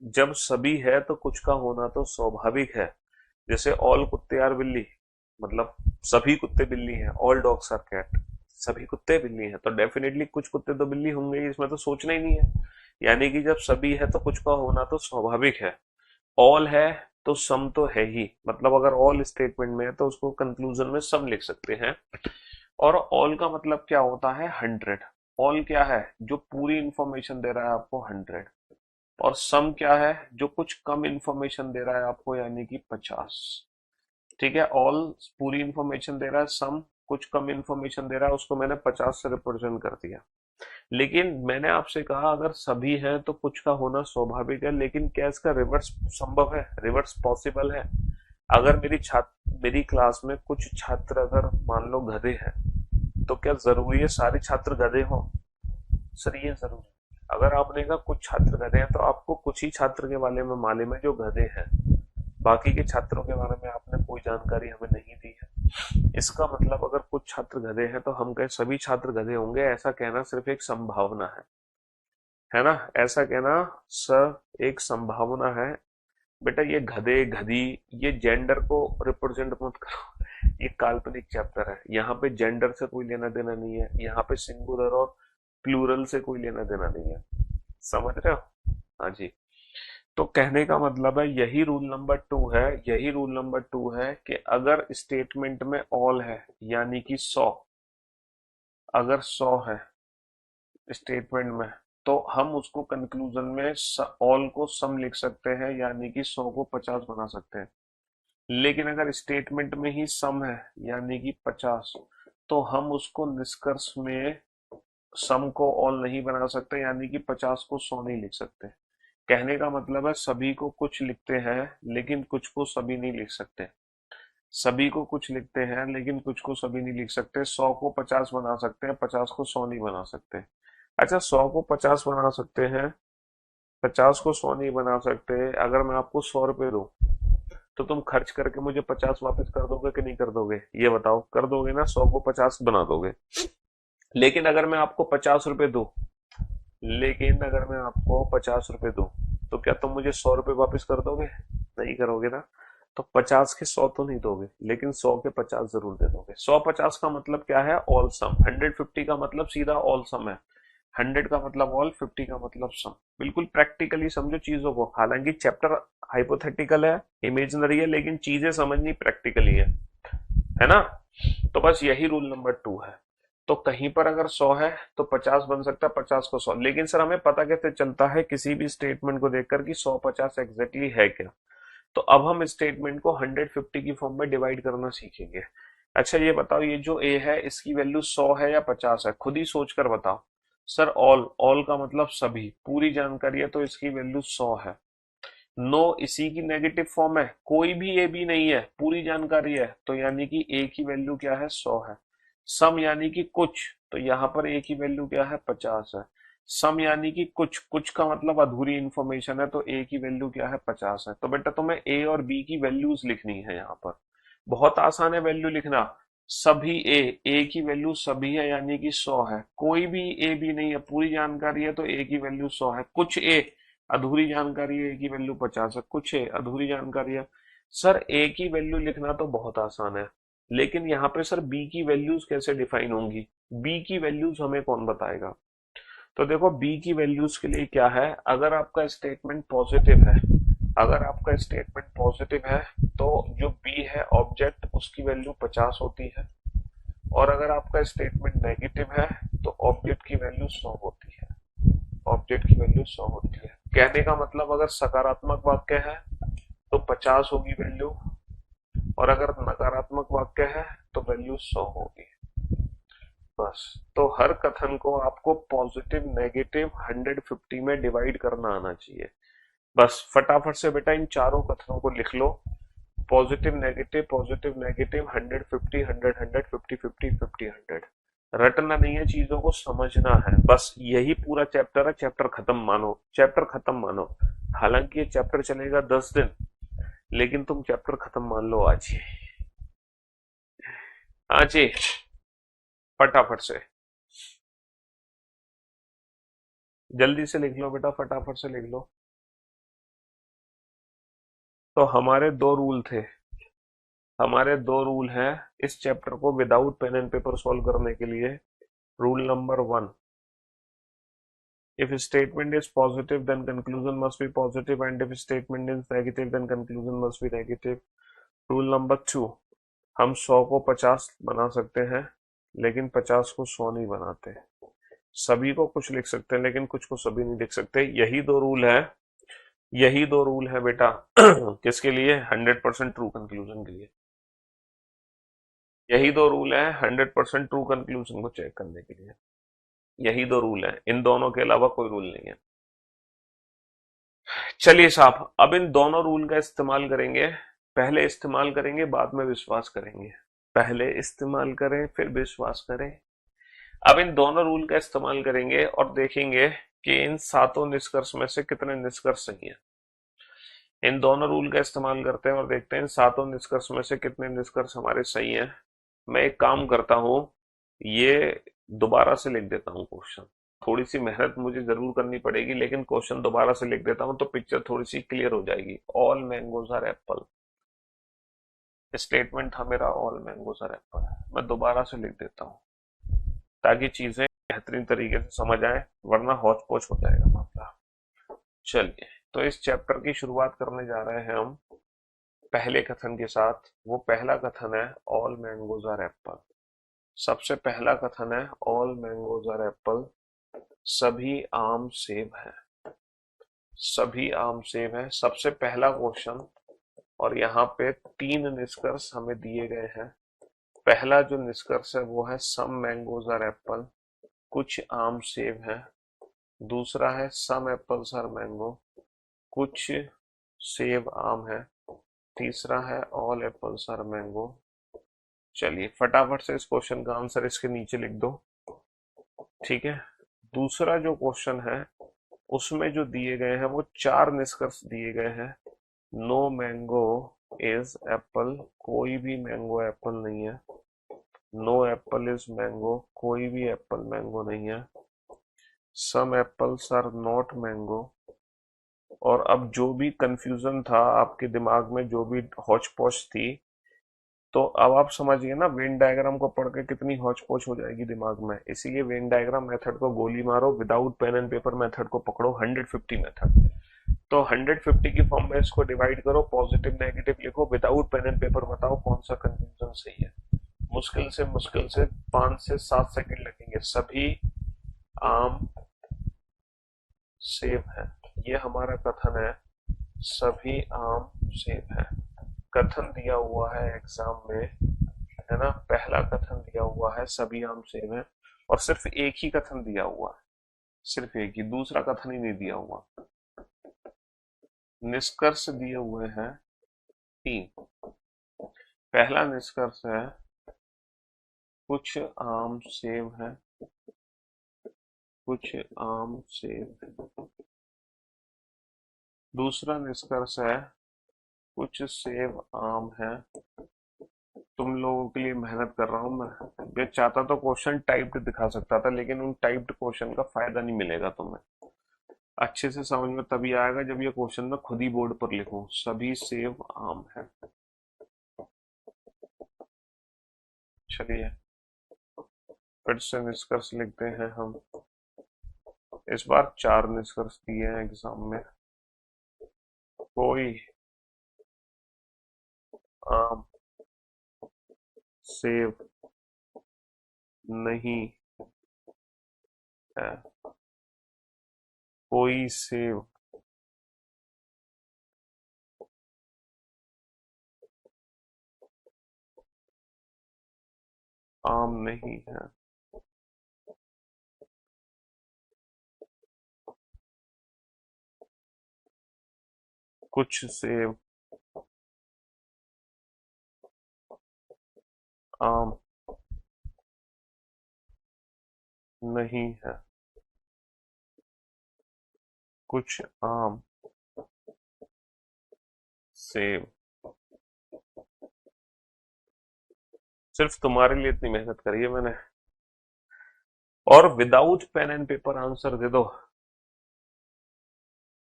जब सभी है तो कुछ का होना तो स्वाभाविक है। जैसे ऑल कुत्ते आर बिल्ली, मतलब सभी कुत्ते बिल्ली हैं, ऑल डॉग्स आर कैट, सभी कुत्ते बिल्ली हैं, तो डेफिनेटली कुछ कुत्ते तो बिल्ली होंगे ही, इसमें तो सोचना ही नहीं है। यानी कि जब सभी है तो कुछ का होना तो स्वाभाविक है। ऑल है तो सम तो है ही, मतलब अगर ऑल स्टेटमेंट में है तो उसको कंक्लूजन में सम लिख सकते हैं। और ऑल का मतलब क्या होता है, 100। ऑल क्या है, जो पूरी इंफॉर्मेशन दे रहा है आपको 100, और सम क्या है, जो कुछ कम इंफॉर्मेशन दे रहा है आपको, यानी कि 50। ठीक है, ऑल पूरी इंफॉर्मेशन दे रहा है, सम कुछ कम इंफॉर्मेशन दे रहा है, उसको मैंने 50 से रिप्रेजेंट कर दिया। लेकिन मैंने आपसे कहा अगर सभी है तो कुछ का होना स्वाभाविक है, लेकिन क्या इसका रिवर्स संभव है, रिवर्स पॉसिबल है। अगर मेरी क्लास में कुछ छात्र अगर मान लो गधे हैं, तो क्या जरूरी है सारे छात्र गधे हों। सर ये जरूरी है। अगर आपने कहा कुछ छात्र गधे हैं तो आपको कुछ ही छात्र के बारे में मालूम है जो गधे हैं, बाकी के छात्रों के बारे में आपने कोई जानकारी हमें नहीं दी है। इसका मतलब अगर कुछ छात्र गधे हैं तो हम कहें सभी छात्र गधे होंगे, ऐसा कहना सिर्फ एक संभावना है ना। ऐसा कहना सर एक संभावना है। बेटा ये गधे गधी, ये जेंडर को रिप्रेजेंट मत करो, ये काल्पनिक चैप्टर है, यहाँ पे जेंडर से कोई लेना देना नहीं है, यहाँ पे सिंगुलर और प्लूरल से कोई लेना देना नहीं है। समझ रहे हो, हाँ जी। तो कहने का मतलब है यही रूल नंबर 2 है, यही रूल नंबर 2 है कि अगर स्टेटमेंट में ऑल है यानी कि 100, अगर 100 है स्टेटमेंट में, तो हम उसको कंक्लूजन में ऑल को सम लिख सकते हैं, यानी कि 100 को 50 बना सकते हैं। लेकिन अगर स्टेटमेंट में ही सम है यानी कि 50, तो हम उसको निष्कर्ष में सम को ऑल नहीं बना सकते, यानी कि 50 को 100 नहीं लिख सकते। कहने का मतलब है सभी को कुछ लिखते हैं लेकिन कुछ को सभी नहीं लिख सकते, सभी को कुछ लिखते हैं लेकिन कुछ को सभी नहीं लिख सकते। 100 को 50 बना सकते हैं, 50 को 100 नहीं बना सकते। अच्छा 100 को 50 बना सकते हैं, 50 को 100 नहीं बना सकते। अगर मैं आपको 100 रुपए दूं तो तुम खर्च करके मुझे 50 वापस कर दोगे कि नहीं कर दोगे, ये बताओ। कर दोगे ना, 100 को 50 बना दोगे। लेकिन अगर मैं आपको 50 रुपए दूं, लेकिन अगर मैं आपको 50 रुपए दूं तो क्या तुम मुझे 100 रुपए वापस कर दोगे, नहीं करोगे ना। तो 50 के 100 तो नहीं दोगे, लेकिन 100 के 50 जरूर दे दोगे। 100-50 का मतलब क्या है, ऑल सम। 150 का मतलब सीधा ऑल सम है, 100 का मतलब ऑल, 50 का मतलब सम। बिल्कुल प्रैक्टिकली समझो चीजों को, हालांकि चैप्टर हाइपोथेटिकल है, इमेजिनरी है, लेकिन चीजें समझनी प्रैक्टिकली है ना। तो बस यही रूल नंबर 2 है। तो कहीं पर अगर 100 है तो 50 बन सकता है, 50 को 100। लेकिन सर हमें पता कैसे चलता है किसी भी स्टेटमेंट को देखकर कि 100-50 एग्जैक्टली है क्या। तो अब हम स्टेटमेंट को 150 की फॉर्म में डिवाइड करना सीखेंगे। अच्छा ये बताओ, ये जो ए है इसकी वैल्यू 100 है या 50 है? खुद ही सोच कर बताओ। सर ऑल, ऑल का मतलब सभी, पूरी जानकारी है, तो इसकी वैल्यू 100 है। नो इसी की नेगेटिव फॉर्म है, कोई भी ए बी नहीं है, पूरी जानकारी है, तो यानी कि ए की वैल्यू क्या है? 100 है। सम यानी कि कुछ, तो यहाँ पर ए की वैल्यू क्या है? 50 है। सम यानी कि कुछ, कुछ का मतलब अधूरी इंफॉर्मेशन है, तो ए की वैल्यू क्या है? 50 है। तो बेटा तुम्हें ए और बी की वैल्यूज लिखनी है यहाँ पर। बहुत आसान है वैल्यू लिखना। सभी ए की वैल्यू सभी है यानी कि 100 है। कोई भी ए बी नहीं है, पूरी जानकारी है, तो ए की वैल्यू 100 है। कुछ ए अधूरी जानकारी है, ए की वैल्यू 50 है। कुछ ए अधूरी जानकारी है। सर ए की वैल्यू लिखना तो बहुत आसान है, लेकिन यहाँ पे सर बी की वैल्यूज कैसे डिफाइन होंगी? बी की वैल्यूज हमें कौन बताएगा? तो देखो बी की वैल्यूज के लिए क्या है, अगर आपका स्टेटमेंट पॉजिटिव है, अगर आपका स्टेटमेंट पॉजिटिव है तो जो बी है ऑब्जेक्ट, उसकी वैल्यू 50 होती है। और अगर आपका स्टेटमेंट नेगेटिव है तो ऑब्जेक्ट की वैल्यू 100 होती है। ऑब्जेक्ट की वैल्यू 100 होती है। कहने का मतलब अगर सकारात्मक वाक्य है तो 50 होगी वैल्यू, और अगर नकारात्मक वाक्य है तो वैल्यू 100 होगी। बस। तो हर कथन को आपको पॉजिटिव नेगेटिव 150 में डिवाइड करना आना चाहिए। बस फटाफट से बेटा इन चारों कथनों को लिख लो। Positive negative 150 100 100 50 50 50 100। रटना नहीं है, चीजों को समझना है। बस यही पूरा चैप्टर है, चैप्टर खत्म मानो, चैप्टर खत्म मानो। हालांकि ये चैप्टर चलेगा 10 दिन, लेकिन तुम चैप्टर खत्म मान लो आज ही। आज ही फटाफट से, जल्दी से लिख लो बेटा, फटाफट से लिख लो। तो हमारे दो रूल थे, हमारे दो रूल हैं इस चैप्टर को without pen and paper solve करने के लिए। Rule number 1, if statement is positive then conclusion must be positive, and if statement is negative then conclusion must be negative. Rule number 2, हम 100 को 50 बना सकते हैं, लेकिन 50 को 100 नहीं बनाते। सभी को कुछ लिख सकते हैं, लेकिन कुछ को सभी नहीं लिख सकते। यही दो रूल है, यही दो रूल है बेटा किसके लिए? 100% ट्रू कंक्लूजन के लिए। यही दो रूल है 100% ट्रू कंक्लूजन को चेक करने के लिए। यही दो रूल है, इन दोनों के अलावा कोई रूल नहीं है। चलिए साहब, अब इन दोनों रूल का इस्तेमाल करेंगे। पहले इस्तेमाल करेंगे, बाद में विश्वास करेंगे। पहले इस्तेमाल करें फिर विश्वास करें। अब इन दोनों रूल का इस्तेमाल करेंगे और देखेंगे कि इन सातों निष्कर्ष में से कितने निष्कर्ष सही हैं। इन दोनों रूल का इस्तेमाल करते हैं और देखते हैं इन सातों निष्कर्ष में से कितने निष्कर्ष हमारे सही हैं। मैं एक काम करता हूं, ये दोबारा से लिख देता हूं क्वेश्चन। थोड़ी सी मेहनत मुझे जरूर करनी पड़ेगी, लेकिन क्वेश्चन दोबारा से लिख देता हूं तो पिक्चर थोड़ी सी क्लियर हो जाएगी। All mangoes are apple, statement था मेरा ऑल मैंगोज आर एप्पल। मैं दोबारा से लिख देता हूं ताकि चीजें बेहतरीन तरीके से समझ आए, वरना हौच पौच हो जाएगा मामला। चलिए, तो इस चैप्टर की शुरुआत करने जा रहे हैं हम पहले कथन के साथ। वो पहला कथन है ऑल मैंगोज आर एप्पल। सबसे पहला कथन है ऑल मैंगोज आर एप्पल, सभी आम सेब हैं। सभी आम सेब हैं, सबसे पहला क्वेश्चन। और यहाँ पे तीन निष्कर्ष हमें दिए गए हैं। पहला जो निष्कर्ष है वो है सम मैंगोज आर एप्पल, कुछ आम सेब हैं। दूसरा है सम एप्पल्स आर मैंगो, कुछ सेब आम है। तीसरा है ऑल एप्पल्स आर मैंगो। चलिए फटाफट से इस क्वेश्चन का आंसर इसके नीचे लिख दो, ठीक है। दूसरा जो क्वेश्चन है उसमें जो दिए गए हैं वो चार निष्कर्ष दिए गए हैं। नो मैंगो इज एप्पल, कोई भी मैंगो एप्पल नहीं है। नो एप्पल इज मैंगो, कोई भी एप्पल मैंगो नहीं है। सम एप्पल्स आर नॉट मैंगो। और अब जो भी कंफ्यूजन था आपके दिमाग में, जो भी हौच पौच थी, तो अब आप समझिए ना, वेन डायग्राम को पढ़ के कितनी हौच पौच हो जाएगी दिमाग में। इसीलिए वेन डायग्राम मेथड को गोली मारो, without pen and paper method को पकड़ो, 150 मेथड। तो 150 की फॉर्म में इसको डिवाइड करो, पॉजिटिव नेगेटिव लिखो, विदाउट पेन एंड पेपर बताओ कौन सा कंफ्यूजन सही है। मुश्किल से 5 से 7 सेकंड लगेंगे। सभी आम सेब है, ये हमारा कथन है। सभी आम सेब है। कथन दिया हुआ है एग्जाम में, है ना, पहला कथन दिया हुआ है सभी आम सेब है, और सिर्फ एक ही कथन दिया हुआ है, सिर्फ एक ही, दूसरा कथन ही नहीं दिया हुआ। निष्कर्ष दिए हुए हैं तीन। पहला निष्कर्ष है कुछ आम सेब है, कुछ आम सेब है। दूसरा निष्कर्ष है कुछ सेब आम है। तुम लोगों के लिए मेहनत कर रहा हूं मैं चाहता तो क्वेश्चन टाइप्ड दिखा सकता था, लेकिन उन टाइप्ड क्वेश्चन का फायदा नहीं मिलेगा तुम्हें। अच्छे से समझ में तभी आएगा जब ये क्वेश्चन मैं खुद ही बोर्ड पर लिखूं, सभी सेब आम है। चलिए फिर से निष्कर्ष लिखते हैं हम। इस बार 4 निष्कर्ष दिए हैं एग्जाम में। कोई आम सेब नहीं है। कोई सेब आम नहीं है। कुछ सेब आम नहीं है। कुछ आम सेब। सिर्फ तुम्हारे लिए इतनी मेहनत करी है मैंने। और without pen and paper answer दे दो,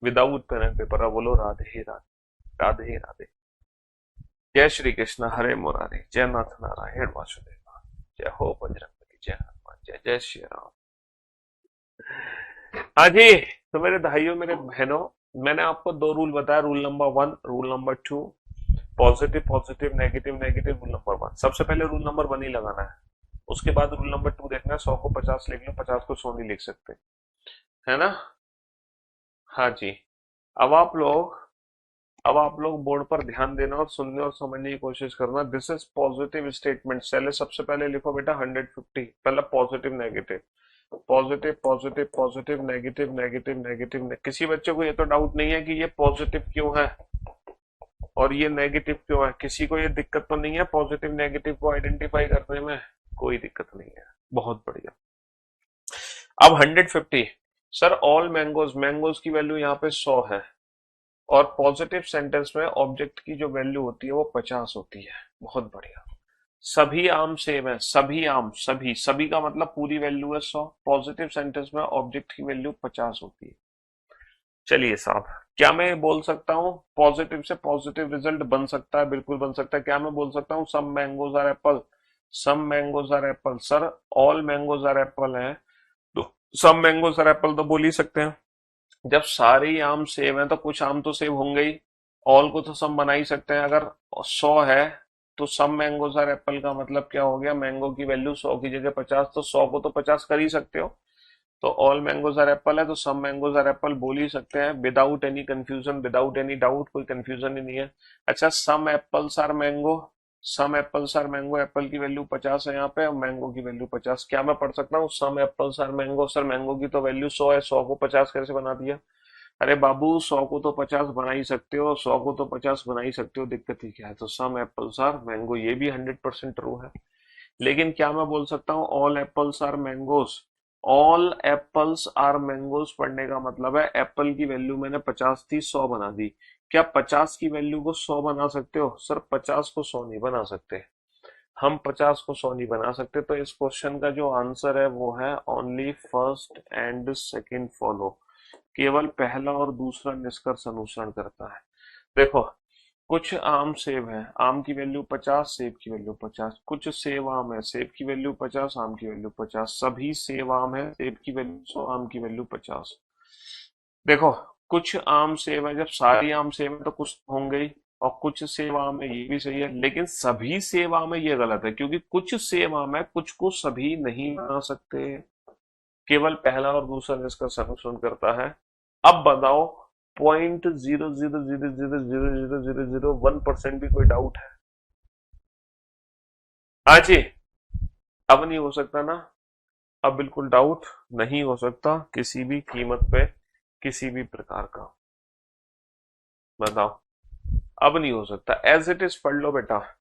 विदाउट पेन एंड पेपर। अब बोलो राधे राधे, राधे राधे। जय श्री कृष्ण, हरे मुरारी, जय नाथ नारायण वासुदेव, जय हो बजरंग, जय हनुमान, जय जय श्री राम। हाँ जी, तो मेरे भाइयों मेरे बहनों, मैंने आपको 2 रूल बताया, rule number 1, rule number 2। Positive positive, negative negative, rule number 1। सबसे पहले रूल नंबर 1 ही लगाना है, उसके बाद रूल नंबर 2 देखना है। 100 को 50 लिख लो, 50 को 100 नहीं लिख सकते, है ना। हाँ जी। अब आप लोग अब आप लोग बोर्ड पर ध्यान देना और सुनने और समझने की कोशिश करना। This is positive statement. पहले सबसे पहले लिखो बेटा 150, पहला positive negative, positive positive positive, negative negative negative. किसी बच्चे को ये तो डाउट नहीं है कि ये पॉजिटिव क्यों है और ये नेगेटिव क्यों है? किसी को ये दिक्कत तो नहीं है पॉजिटिव नेगेटिव को आइडेंटिफाई करने में? कोई दिक्कत नहीं है, बहुत बढ़िया। अब 150, सर ऑल मैंगोज, मैंगोज की वैल्यू यहाँ पे 100 है, और पॉजिटिव सेंटेंस में ऑब्जेक्ट की जो वैल्यू होती है वो 50 होती है। बहुत बढ़िया। सभी आम सेम है, सभी आम, सभी, सभी का मतलब पूरी वैल्यू है 100, पॉजिटिव सेंटेंस में ऑब्जेक्ट की वैल्यू 50 होती है। चलिए साहब, क्या मैं बोल सकता हूँ पॉजिटिव से पॉजिटिव रिजल्ट बन सकता है? बिल्कुल बन सकता है। क्या मैं बोल सकता हूँ some mangoes are apple? Some mangoes are apple. Sir all mangoes are apple है, तो सम मैंगोज आर एप्पल तो बोल ही सकते हैं। जब सारे ही आम सेब हैं तो कुछ आम तो सेब होंगे ही, ऑल को तो सम बना ही सकते हैं। अगर 100 है तो सम मैंगोज आर एप्पल का मतलब क्या हो गया? मैंगो की वैल्यू 100 की जगह 50, तो 100 को तो 50 कर ही सकते हो। तो ऑल मैंगोज आर एप्पल है तो सम मैंगोज आर एप्पल बोल ही सकते हैं, without any confusion, without any doubt, कोई कंफ्यूजन ही नहीं है। अच्छा, some apples are mango, some apples are mango, apple की वैल्यू 50 है यहाँ पे और मैंगो की वैल्यू 50। क्या मैं पढ़ सकता हूँ some apples are mango? Sir mango की तो वैल्यू 100 है, 100 को 50 कैसे बना दिया? अरे बाबू 100 को तो 50 बना ही सकते हो, 100 को तो 50 बना ही सकते हो, दिक्कत ही क्या है? तो सम एप्पल्स आर मैंगो, ये भी 100% ट्रू है। लेकिन क्या मैं बोल सकता हूँ all apples are mangoes? All apples are mangoes पढ़ने का मतलब है एप्पल की वैल्यू मैंने 50 थी, 100 बना दी। क्या 50 की वैल्यू को 100 बना सकते हो? सर 50 को 100 नहीं बना सकते, हम 50 को 100 नहीं बना सकते। तो इस क्वेश्चन का जो आंसर है वो है only first and second follow, केवल पहला और दूसरा निष्कर्ष अनुसरण करता है। देखो, कुछ आम सेब है, आम की वैल्यू 50, सेब की वैल्यू 50। कुछ सेब आम है, सेब की वैल्यू 50, आम की वैल्यू 50। सभी सेब आम है, सेब की वैल्यू 100, आम की वैल्यू 50। देखो, कुछ आम सेब है, जब सारी आम सेब है तो कुछ होंगे ही, और कुछ सेब आम है, ये भी सही है। लेकिन सभी सेब आम है ये गलत है, क्योंकि कुछ सेब आम है, कुछ को सभी नहीं बना सकते। केवल पहला और दूसरा निष्कर्ष अनुसरण करता है। अब बताओ 0.000000001% भी कोई डाउट है? हाँ जी। अब नहीं हो सकता ना? अब बिल्कुल डाउट नहीं हो सकता किसी भी कीमत पे, किसी भी प्रकार का। बताओ। अब नहीं हो सकता, एज इट इज पढ़ लो बेटा।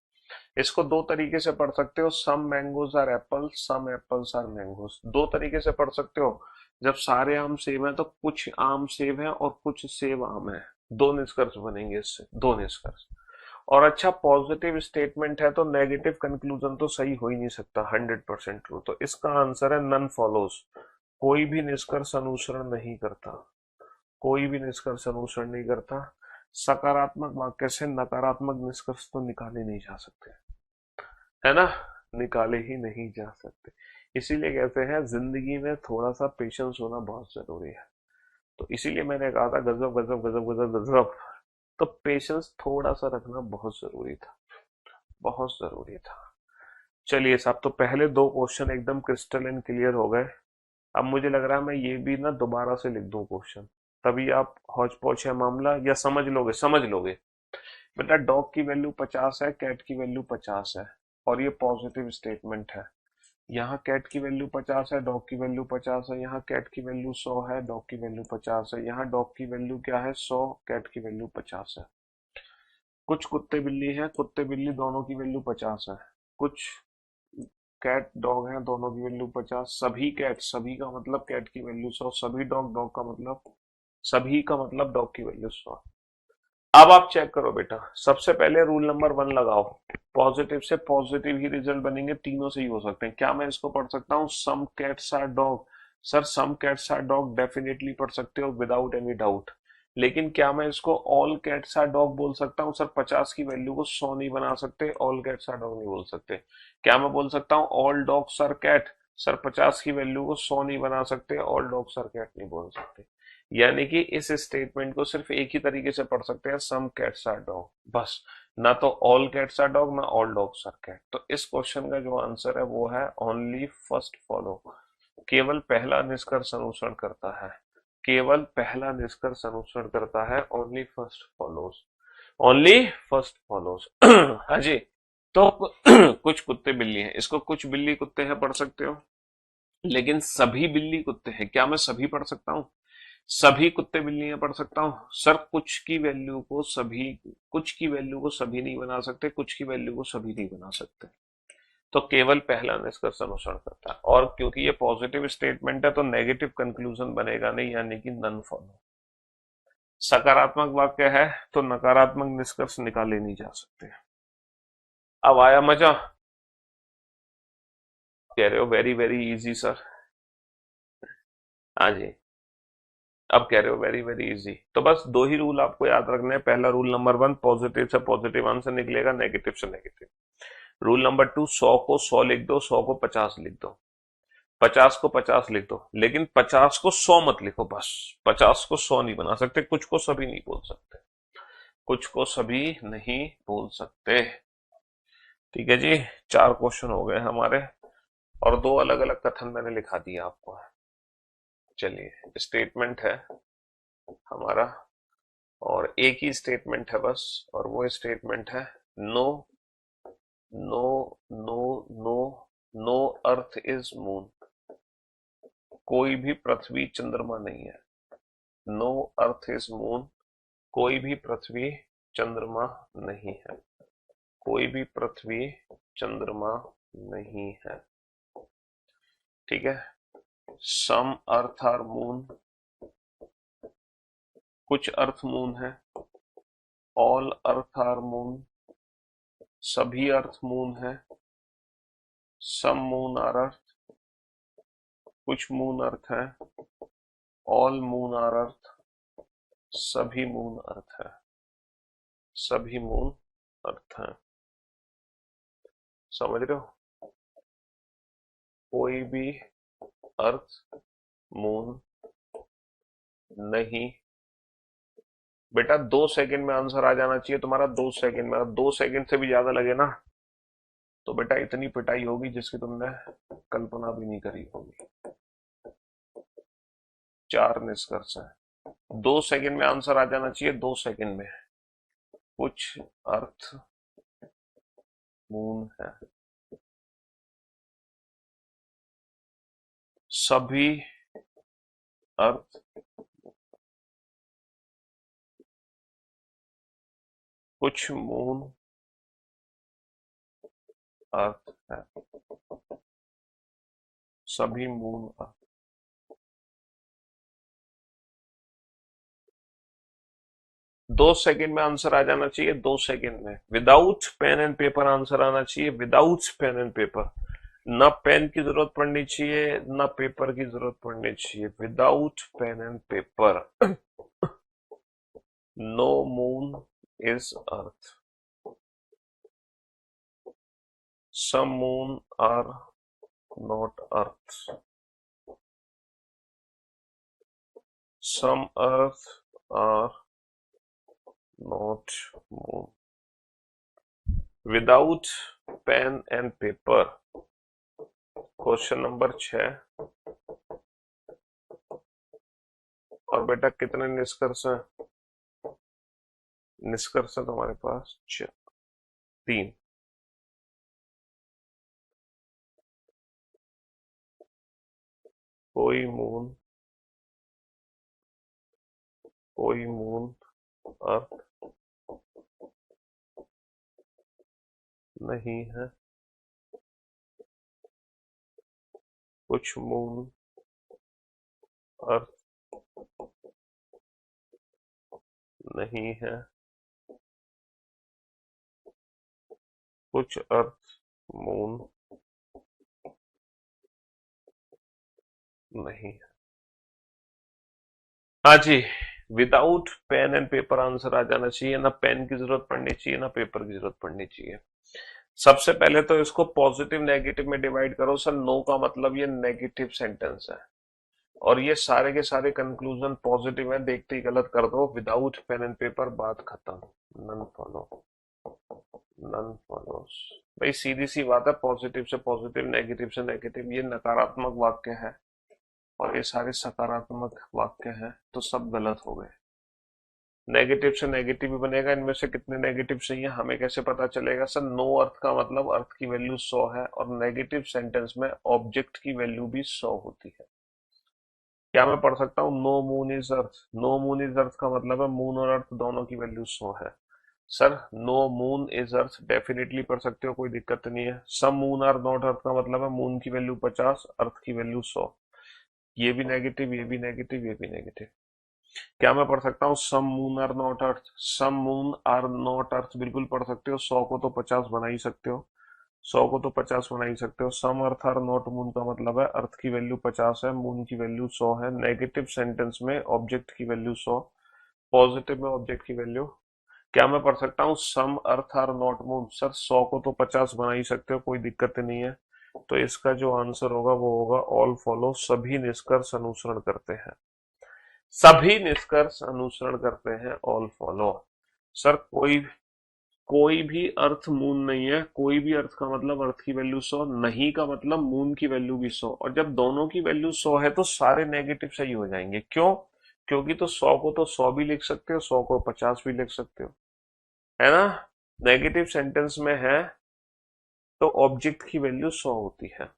इसको दो तरीके से पढ़ सकते हो, some mangoes are apples, some apples are mangoes. दो तरीके से पढ़ सकते हो। जब सारे आम सेब हैं तो कुछ आम सेब है और कुछ सेब आम है। दो निष्कर्ष बनेंगे इससे, दो निष्कर्ष। और अच्छा, पॉजिटिव स्टेटमेंट है तो नेगेटिव कंक्लूजन तो सही हो ही नहीं सकता 100% ट्रू। तो इसका आंसर है नन फॉलोज। कोई भी निष्कर्ष अनुसरण नहीं करता, कोई भी निष्कर्ष अनुसरण नहीं करता। सकारात्मक वाक्य से नकारात्मक निष्कर्ष तो निकाले नहीं जा सकते, है ना? निकाले ही नहीं जा सकते। इसीलिए कहते हैं जिंदगी में थोड़ा सा पेशेंस होना बहुत जरूरी है। तो इसीलिए मैंने कहा था गजब गजब गजब गजब गजब। तो पेशेंस थोड़ा सा रखना बहुत जरूरी था, बहुत जरूरी था। चलिए साहब, तो पहले दो क्वेश्चन एकदम क्रिस्टल एंड क्लियर हो गए। अब मुझे लग रहा है मैं ये भी ना दोबारा से लिख दूं क्वेश्चन, तभी आप हौच पौच है मामला, या समझ लोगे, समझ लोगे। बेटा, डॉग की वैल्यू 50 है, कैट की वैल्यू 50 है, और ये पॉजिटिव स्टेटमेंट है। यहाँ कैट की वैल्यू 50 है, डॉग की वैल्यू 50 है। यहाँ कैट की वैल्यू 100 है, डॉग की वैल्यू 50 है। यहाँ डॉग की वैल्यू क्या है? 100, कैट की वैल्यू 50 है। कुछ कुत्ते बिल्ली हैं, कुत्ते बिल्ली दोनों की वैल्यू 50 है। कुछ कैट डॉग हैं, दोनों की वैल्यू 50। सभी कैट, सभी का मतलब कैट की वैल्यू 100, सभी डॉग, डॉग का मतलब, सभी का मतलब डॉग की वैल्यू 100। अब आप चेक करो बेटा, सबसे पहले रूल नंबर 1 लगाओ। पॉजिटिव से पॉजिटिव ही रिजल्ट बनेंगे, तीनों से ही हो सकते हैं। क्या मैं इसको पढ़ सकता हूँ some cats are dog? Sir, some cats are dog definitely पढ़ सकते हो विदाउट एनी डाउट। लेकिन क्या मैं इसको ऑल कैट्स आर डॉग बोल सकता हूँ? सर, 50 की वैल्यू को 100 नहीं बना सकते, ऑल कैट्स आर डॉग नहीं बोल सकते। क्या मैं बोल सकता हूँ all dogs are cat? Sir, 50 की वैल्यू को 100 नहीं बना सकते, ऑल डॉग्स आर कैट नहीं बोल सकते। यानी कि इस स्टेटमेंट को सिर्फ एक ही तरीके से पढ़ सकते हैं, सम कैट्स आर डॉग, बस। ना तो ऑल कैट्स आर डॉग, ना ऑल डॉग्स आर कैट। तो इस क्वेश्चन का जो आंसर है वो है ओनली फर्स्ट फॉलो। केवल पहला निष्कर्ष अनुसरण करता है, केवल पहला निष्कर्ष अनुसरण करता है, only first follows, only first follows. हाँ जी। तो कुछ कुत्ते बिल्ली हैं, इसको कुछ बिल्ली कुत्ते हैं पढ़ सकते हो। लेकिन सभी बिल्ली कुत्ते हैं, क्या मैं सभी पढ़ सकता हूँ? सभी कुत्ते बिल्लियां पढ़ सकता हूँ? सर, कुछ की वैल्यू को सभी, कुछ की वैल्यू को सभी नहीं बना सकते, कुछ की वैल्यू को सभी नहीं बना सकते। तो केवल पहला निष्कर्ष अनुसरण करता है, और क्योंकि ये पॉजिटिव स्टेटमेंट है तो नेगेटिव कंक्लूजन बनेगा नहीं, यानी कि नन फॉलो। सकारात्मक वाक्य है तो नकारात्मक निष्कर्ष निकाले नहीं जा सकते। अब आया मजा? कह रहे हो वेरी वेरी इजी सर? हाँ जी। अब कह रहे हो वेरी वेरी इजी, तो बस दो ही रूल आपको याद रखने हैं। पहला रूल नंबर 1, पॉजिटिव से पॉजिटिव आंसर निकलेगा, नेगेटिव से नेगेटिव। रूल नंबर 2, 100 को 100 लिख दो, 100 को 50 लिख दो, 50 को 50 लिख दो, लेकिन 50 को 100 मत लिखो, बस। 50 को 100 नहीं बना सकते, कुछ को सभी नहीं बोल सकते, कुछ को सभी नहीं बोल सकते। ठीक है जी। 4 क्वेश्चन हो गए हमारे, और दो अलग अलग कथन मैंने लिखा दिया आपको। चलिए, स्टेटमेंट है हमारा, और एक ही स्टेटमेंट है बस, और वो स्टेटमेंट है no, no, no, no, no earth is moon. कोई भी पृथ्वी चंद्रमा नहीं है। नो अर्थ इज मून, कोई भी पृथ्वी चंद्रमा नहीं है, कोई भी पृथ्वी चंद्रमा नहीं है। ठीक है। सम अर्थ आर मून, कुछ अर्थ मून है। ऑल अर्थ आर मून, सभी अर्थ मून है। सम मून आर अर्थ, कुछ मून अर्थ है। ऑल मून आर अर्थ, सभी मून अर्थ है, सभी मून अर्थ है। समझ रहे हो? कोई भी अर्थ मून नहीं। बेटा, 2 सेकंड में आंसर आ जाना चाहिए तुम्हारा, 2 सेकंड में। अगर 2 सेकंड से भी ज्यादा लगे ना, तो बेटा इतनी पिटाई होगी जिसकी तुमने कल्पना भी नहीं करी होगी। 4 निष्कर्ष है। 2 सेकंड में आंसर आ जाना चाहिए, 2 सेकंड में। कुछ अर्थ मून है, सभी अर्थ कुछ मून अर्थ है, सभी मून अर्थ। 2 सेकंड में आंसर आ जाना चाहिए, 2 सेकंड में। Without pen and paper answer आना चाहिए, विदाउट पेन एंड पेपर। ना पेन की जरूरत पड़नी चाहिए, ना पेपर की जरूरत पड़नी चाहिए, without pen and paper. No moon is earth, some moon are not earth, some earth are not moon. Without pen and paper. Question number 6। और बेटा कितने निष्कर्ष हैं? निष्कर्ष है तुम्हारे पास 3। कोई मून अर्थ नहीं है, कुछ मून अर्थ नहीं है, कुछ अर्थ मून नहीं है। हाँ जी, without pen and paper answer आ जाना चाहिए, ना पेन की जरूरत पड़नी चाहिए, ना पेपर की जरूरत पड़नी चाहिए। सबसे पहले तो इसको पॉजिटिव नेगेटिव में डिवाइड करो सर। नो का मतलब ये नेगेटिव सेंटेंस है, और ये सारे के सारे कंक्लूजन पॉजिटिव है, देखते ही गलत कर दो। विदाउट पेन एंड पेपर, बात खत्म। None follow, none follows. भाई सीधी सी बात है, पॉजिटिव से पॉजिटिव, नेगेटिव से नेगेटिव, ये नकारात्मक वाक्य है और ये सारे सकारात्मक वाक्य हैं, तो सब गलत हो गए। नेगेटिव से नेगेटिव भी बनेगा, इनमें से कितने नेगेटिव सही है हमें कैसे पता चलेगा सर? नो अर्थ का मतलब अर्थ की वैल्यू 100 है, और नेगेटिव सेंटेंस में ऑब्जेक्ट की वैल्यू भी 100 होती है। क्या मैं पढ़ सकता हूँ no moon is earth? No moon is earth का मतलब है मून और अर्थ दोनों की वैल्यू 100 है। Sir no moon is earth definitely पढ़ सकते हो, कोई दिक्कत नहीं है। Some moon are not earth का मतलब है मून की वैल्यू 50, अर्थ की वैल्यू 100। ये भी नेगेटिव, ये भी नेगेटिव, ये भी नेगेटिव। क्या मैं पढ़ सकता हूँ some moon are not earth? Some moon are not earth बिल्कुल पढ़ सकते हो, 100 को तो 50 बना ही सकते हो, 100 को तो 50 बना ही सकते हो। सम अर्थ आर नॉट मून का मतलब है अर्थ की वैल्यू 50 है, मून की वैल्यू 100 है। नेगेटिव सेंटेंस में ऑब्जेक्ट की वैल्यू 100, पॉजिटिव में ऑब्जेक्ट की वैल्यू। क्या मैं पढ़ सकता हूँ सम earth are not moon? Sir 100 को तो 50 बना ही सकते हो, कोई दिक्कत नहीं है। तो इसका जो आंसर होगा वो होगा ऑल फॉलो, सभी निष्कर्ष अनुसरण करते हैं। सभी निष्कर्ष अनुसरण करते हैं, ऑल फॉलो। सर कोई कोई भी अर्थ मून नहीं है, कोई भी अर्थ का मतलब अर्थ की वैल्यू 100 नहीं का मतलब मून की वैल्यू भी 100, और जब दोनों की वैल्यू 100 है तो सारे नेगेटिव सही हो जाएंगे। क्यों? क्योंकि तो 100 को तो 100 भी लिख सकते हो, 100 को 50 भी लिख सकते हो, है ना? नेगेटिव सेंटेंस में है तो ऑब्जेक्ट की वैल्यू 100 होती है,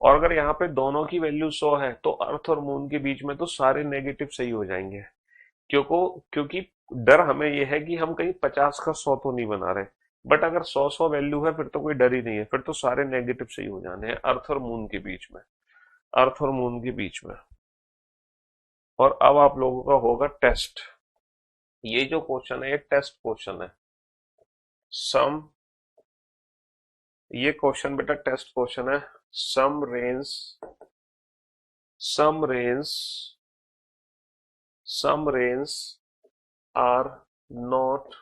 और अगर यहाँ पे दोनों की वैल्यू 100 है तो अर्थ और मून के बीच में तो सारे नेगेटिव सही हो जाएंगे। क्योंकि डर हमें यह है कि हम कहीं 50 का 100 तो नहीं बना रहे। बट अगर 100 वैल्यू है फिर तो कोई डर ही नहीं है, फिर तो सारे नेगेटिव सही हो जाने हैं अर्थ और मून के बीच में, अर्थ और मून के बीच में। और अब आप लोगों का होगा टेस्ट। ये जो क्वेश्चन है ये टेस्ट क्वेश्चन है। सम ये क्वेश्चन बेटा टेस्ट क्वेश्चन है। Some rains some rains some rains are not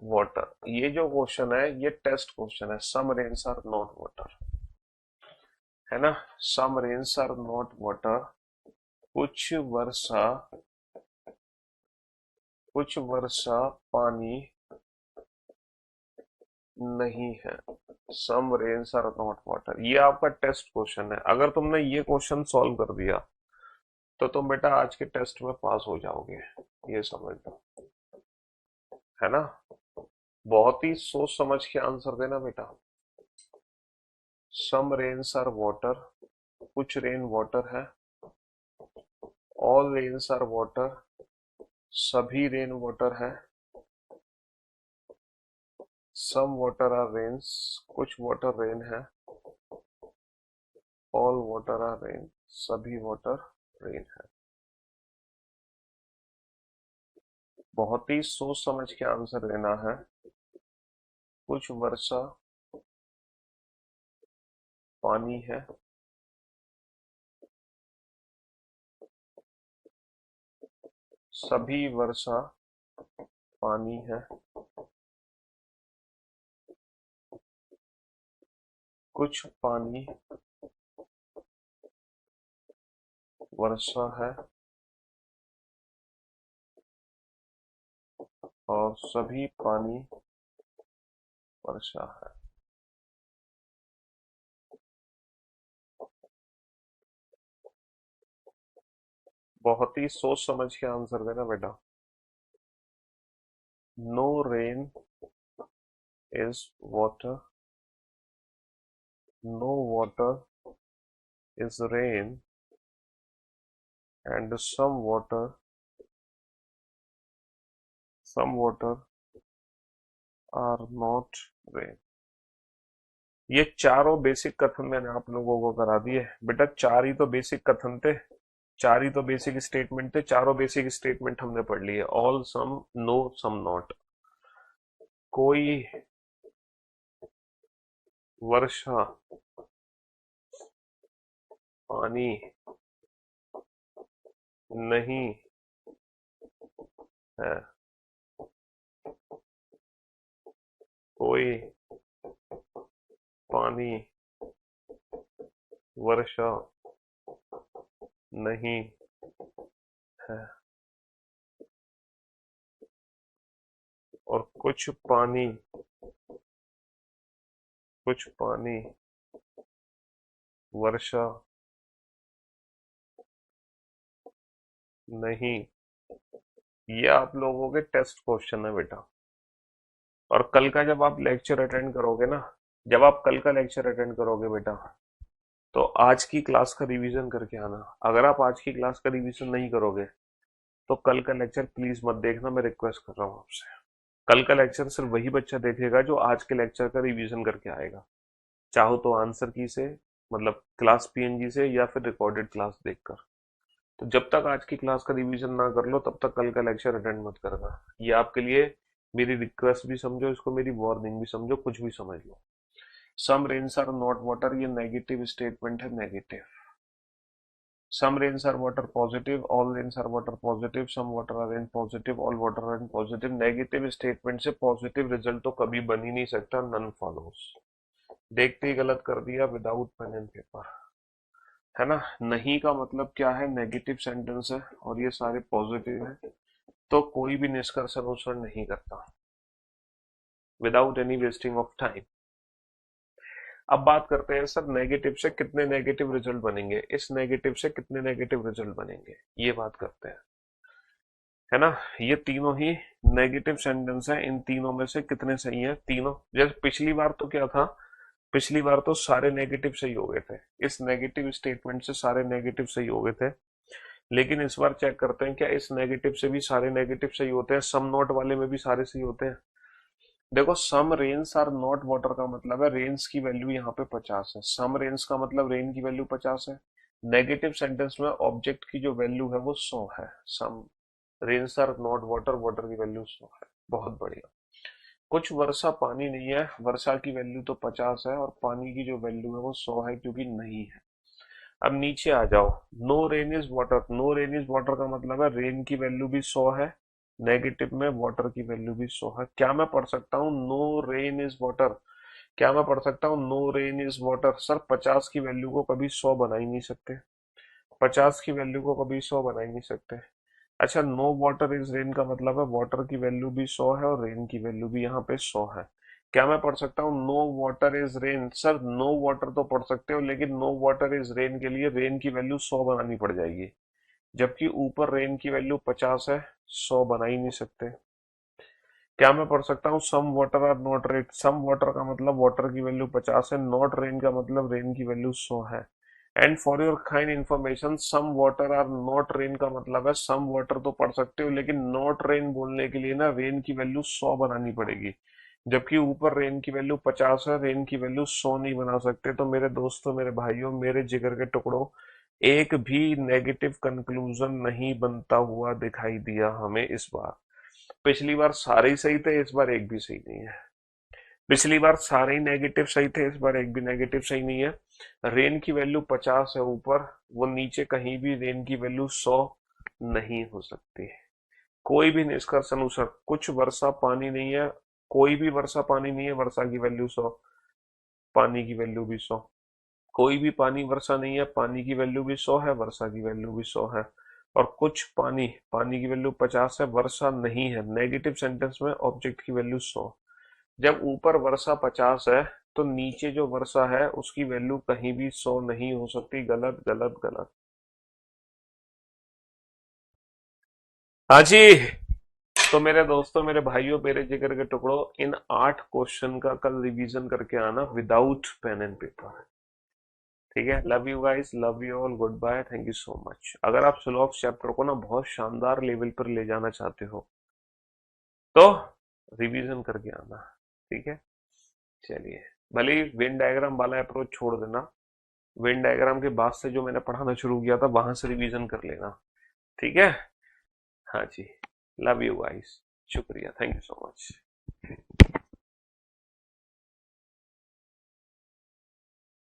water. ये जो क्वेश्चन है ये टेस्ट क्वेश्चन है। Some rains are not water, है ना? Some rains are not water, कुछ वर्षा पानी नहीं है। Some rains are not water, ये आपका टेस्ट क्वेश्चन है। अगर तुमने ये क्वेश्चन सॉल्व कर दिया तो तुम बेटा आज के टेस्ट में पास हो जाओगे, ये समझ लो, है ना। बहुत ही सोच समझ के आंसर देना बेटा। सम रेन्स आर वाटर, कुछ रेन वाटर है। ऑल रेन्स आर वाटर, सभी रेन वाटर है। सम वाटर आर रेन्स, कुछ वाटर रेन है। ऑल वाटर आर रेन, सभी वाटर रेन है। बहुत ही सोच समझ के आंसर देना है। कुछ वर्षा पानी है। सभी वर्षा पानी है। कुछ पानी वर्षा है और सभी पानी वर्षा है। बहुत ही सोच समझ के आंसर देना बेटा। No rain is water, no water is rain, and some water are not rain. ये चारों बेसिक कथन मैंने आप लोगों को करा दिए बेटा। चार ही तो बेसिक कथन थे, चार ही तो बेसिक स्टेटमेंट थे। चारों बेसिक स्टेटमेंट हमने पढ़ लिए। All, some, no, some, not. कोई वर्षा पानी नहीं है। कोई पानी वर्षा नहीं है, और कुछ पानी वर्षा नहीं। ये आप लोगों के टेस्ट क्वेश्चन है बेटा। और कल का जब आप लेक्चर अटेंड करोगे ना, जब आप कल का लेक्चर अटेंड करोगे बेटा, तो आज की क्लास का रिवीजन करके आना। अगर आप आज की क्लास का रिवीजन नहीं करोगे तो कल का लेक्चर प्लीज मत देखना, मैं रिक्वेस्ट कर रहा हूँ आपसे। कल का लेक्चर सिर्फ वही बच्चा देखेगा जो आज के लेक्चर का रिवीजन करके आएगा, चाहो तो आंसर की से, मतलब क्लास पीएनजी से, या फिर रिकॉर्डेड क्लास देखकर। तो जब तक आज की क्लास का रिवीजन ना कर लो तब तक कल का लेक्चर अटेंड मत करना। ये आपके लिए मेरी रिक्वेस्ट भी समझो, इसको मेरी वार्निंग भी समझो, कुछ भी समझ लो। Some rains are not water, ये नेगेटिव स्टेटमेंट है, negative. Some rains are water positive, all rains are water positive, some water are rain positive, all water are rain positive. Negative statement से positive result तो कभी बन ही नहीं सकता, none follows. देखते ही गलत कर दिया, विदाउट पेन एंड पेपर, है ना। नहीं का मतलब क्या है, नेगेटिव सेंटेंस है और ये सारे पॉजिटिव है, तो कोई भी निष्कर्ष अनुसरण नहीं करता, without any wasting of time. अब बात करते हैं सर, नेगेटिव से कितने नेगेटिव रिजल्ट बनेंगे, इस नेगेटिव से कितने नेगेटिव रिजल्ट बनेंगे, ये बात करते हैं, है ना। ये तीनों ही नेगेटिव सेंटेंस है, इन तीनों में से कितने सही हैं तीनों। जैसे पिछली बार तो क्या था, पिछली बार तो सारे नेगेटिव सही हो गए थे, इस नेगेटिव स्टेटमेंट से सारे नेगेटिव सही हो गए थे। लेकिन इस बार चेक करते हैं क्या इस नेगेटिव से भी सारे नेगेटिव सही होते हैं, सम नॉट वाले में भी सारे सही होते हैं। देखो, सम रेन्स आर नॉट वाटर का मतलब है रेन्स की वैल्यू यहाँ पे 50 है। सम रेन्स का मतलब रेन की वैल्यू 50 है। नेगेटिव सेंटेंस में ऑब्जेक्ट की जो वैल्यू है वो 100 है। Some rains are not water, water की वैल्यू 100 है। बहुत बढ़िया। कुछ वर्षा पानी नहीं है, वर्षा की वैल्यू तो 50 है और पानी की जो वैल्यू है वो 100 है, क्योंकि नहीं है। अब नीचे आ जाओ। No rain is water, no rain is water का मतलब है रेन की वैल्यू भी 100 है, नेगेटिव में वाटर की वैल्यू भी 100 है। क्या मैं पढ़ सकता हूँ नो रेन इज वाटर, क्या मैं पढ़ सकता हूँ no rain is water? Sir 50 की वैल्यू को कभी 100 बना ही नहीं सकते, 50 की वैल्यू को कभी 100 बना ही नहीं सकते। अच्छा, नो वाटर इज रेन का मतलब है वाटर की वैल्यू भी 100 है और रेन की वैल्यू भी यहाँ पे 100 है। क्या मैं पढ़ सकता हूँ no water is rain? Sir no water तो पढ़ सकते हो, लेकिन नो वाटर इज रेन के लिए रेन की वैल्यू 100 बनानी पड़ जाएगी। जबकि ऊपर रेन की वैल्यू 50 है, 100 बना ही नहीं सकते। क्या मैं पढ़ सकता हूँ some water are not rain? Some water का मतलब वाटर की वैल्यू 50 है, नॉट रेन का मतलब रेन की वैल्यू 100 है। And for your kind information, some water are not rain का मतलब है सम वाटर तो पढ़ सकते हो, लेकिन नॉट रेन बोलने के लिए ना रेन की वैल्यू 100 बनानी पड़ेगी। जबकि ऊपर रेन की वैल्यू 50 है, रेन की वैल्यू 100 नहीं बना सकते। तो मेरे दोस्तों, मेरे भाइयों, मेरे जिगर के टुकड़ों, एक भी नेगेटिव कंक्लूजन नहीं बनता हुआ दिखाई दिया हमें इस बार। पिछली बार सारे ही सही थे, इस बार एक भी सही नहीं है। पिछली बार सारे ही नेगेटिव सही थे, इस बार एक भी नेगेटिव सही नहीं है। रेन की वैल्यू 50 है ऊपर, वो नीचे कहीं भी रेन की वैल्यू 100 नहीं हो सकती। कोई भी निष्कर्ष अनुसार कुछ वर्षा पानी नहीं है, कोई भी वर्षा पानी नहीं है, वर्षा की वैल्यू 100, पानी की वैल्यू भी 100। कोई भी पानी वर्षा नहीं है, पानी की वैल्यू भी 100 है, वर्षा की वैल्यू भी 100 है। और कुछ पानी, पानी की वैल्यू 50 है, वर्षा नहीं है। नेगेटिव सेंटेंस में ऑब्जेक्ट की वैल्यू 100। जब ऊपर वर्षा 50 है, तो नीचे जो वर्षा है उसकी वैल्यू कहीं भी 100 नहीं हो सकती। गलत, गलत, गलत। हाँ जी। तो मेरे दोस्तों, मेरे भाइयों, मेरे जिगर के टुकड़ों, इन 8 क्वेश्चन का कल रिवीजन करके आना विदाउट पेन एंड पेपर। ठीक है? Love you guys, love you all, good bye, thank you so much. अगर आप स्लोक्स चैप्टर को ना बहुत शानदार लेवल पर ले जाना चाहते हो तो रिवीजन करके आना। ठीक है? चलिए। भले ही वेन डायग्राम वाला अप्रोच छोड़ देना, वेन डायग्राम के बाद से जो मैंने पढ़ाना शुरू किया था वहां से रिवीजन कर लेना। ठीक है? हाँ जी। Love you guys. शुक्रिया, थैंक यू सो मच।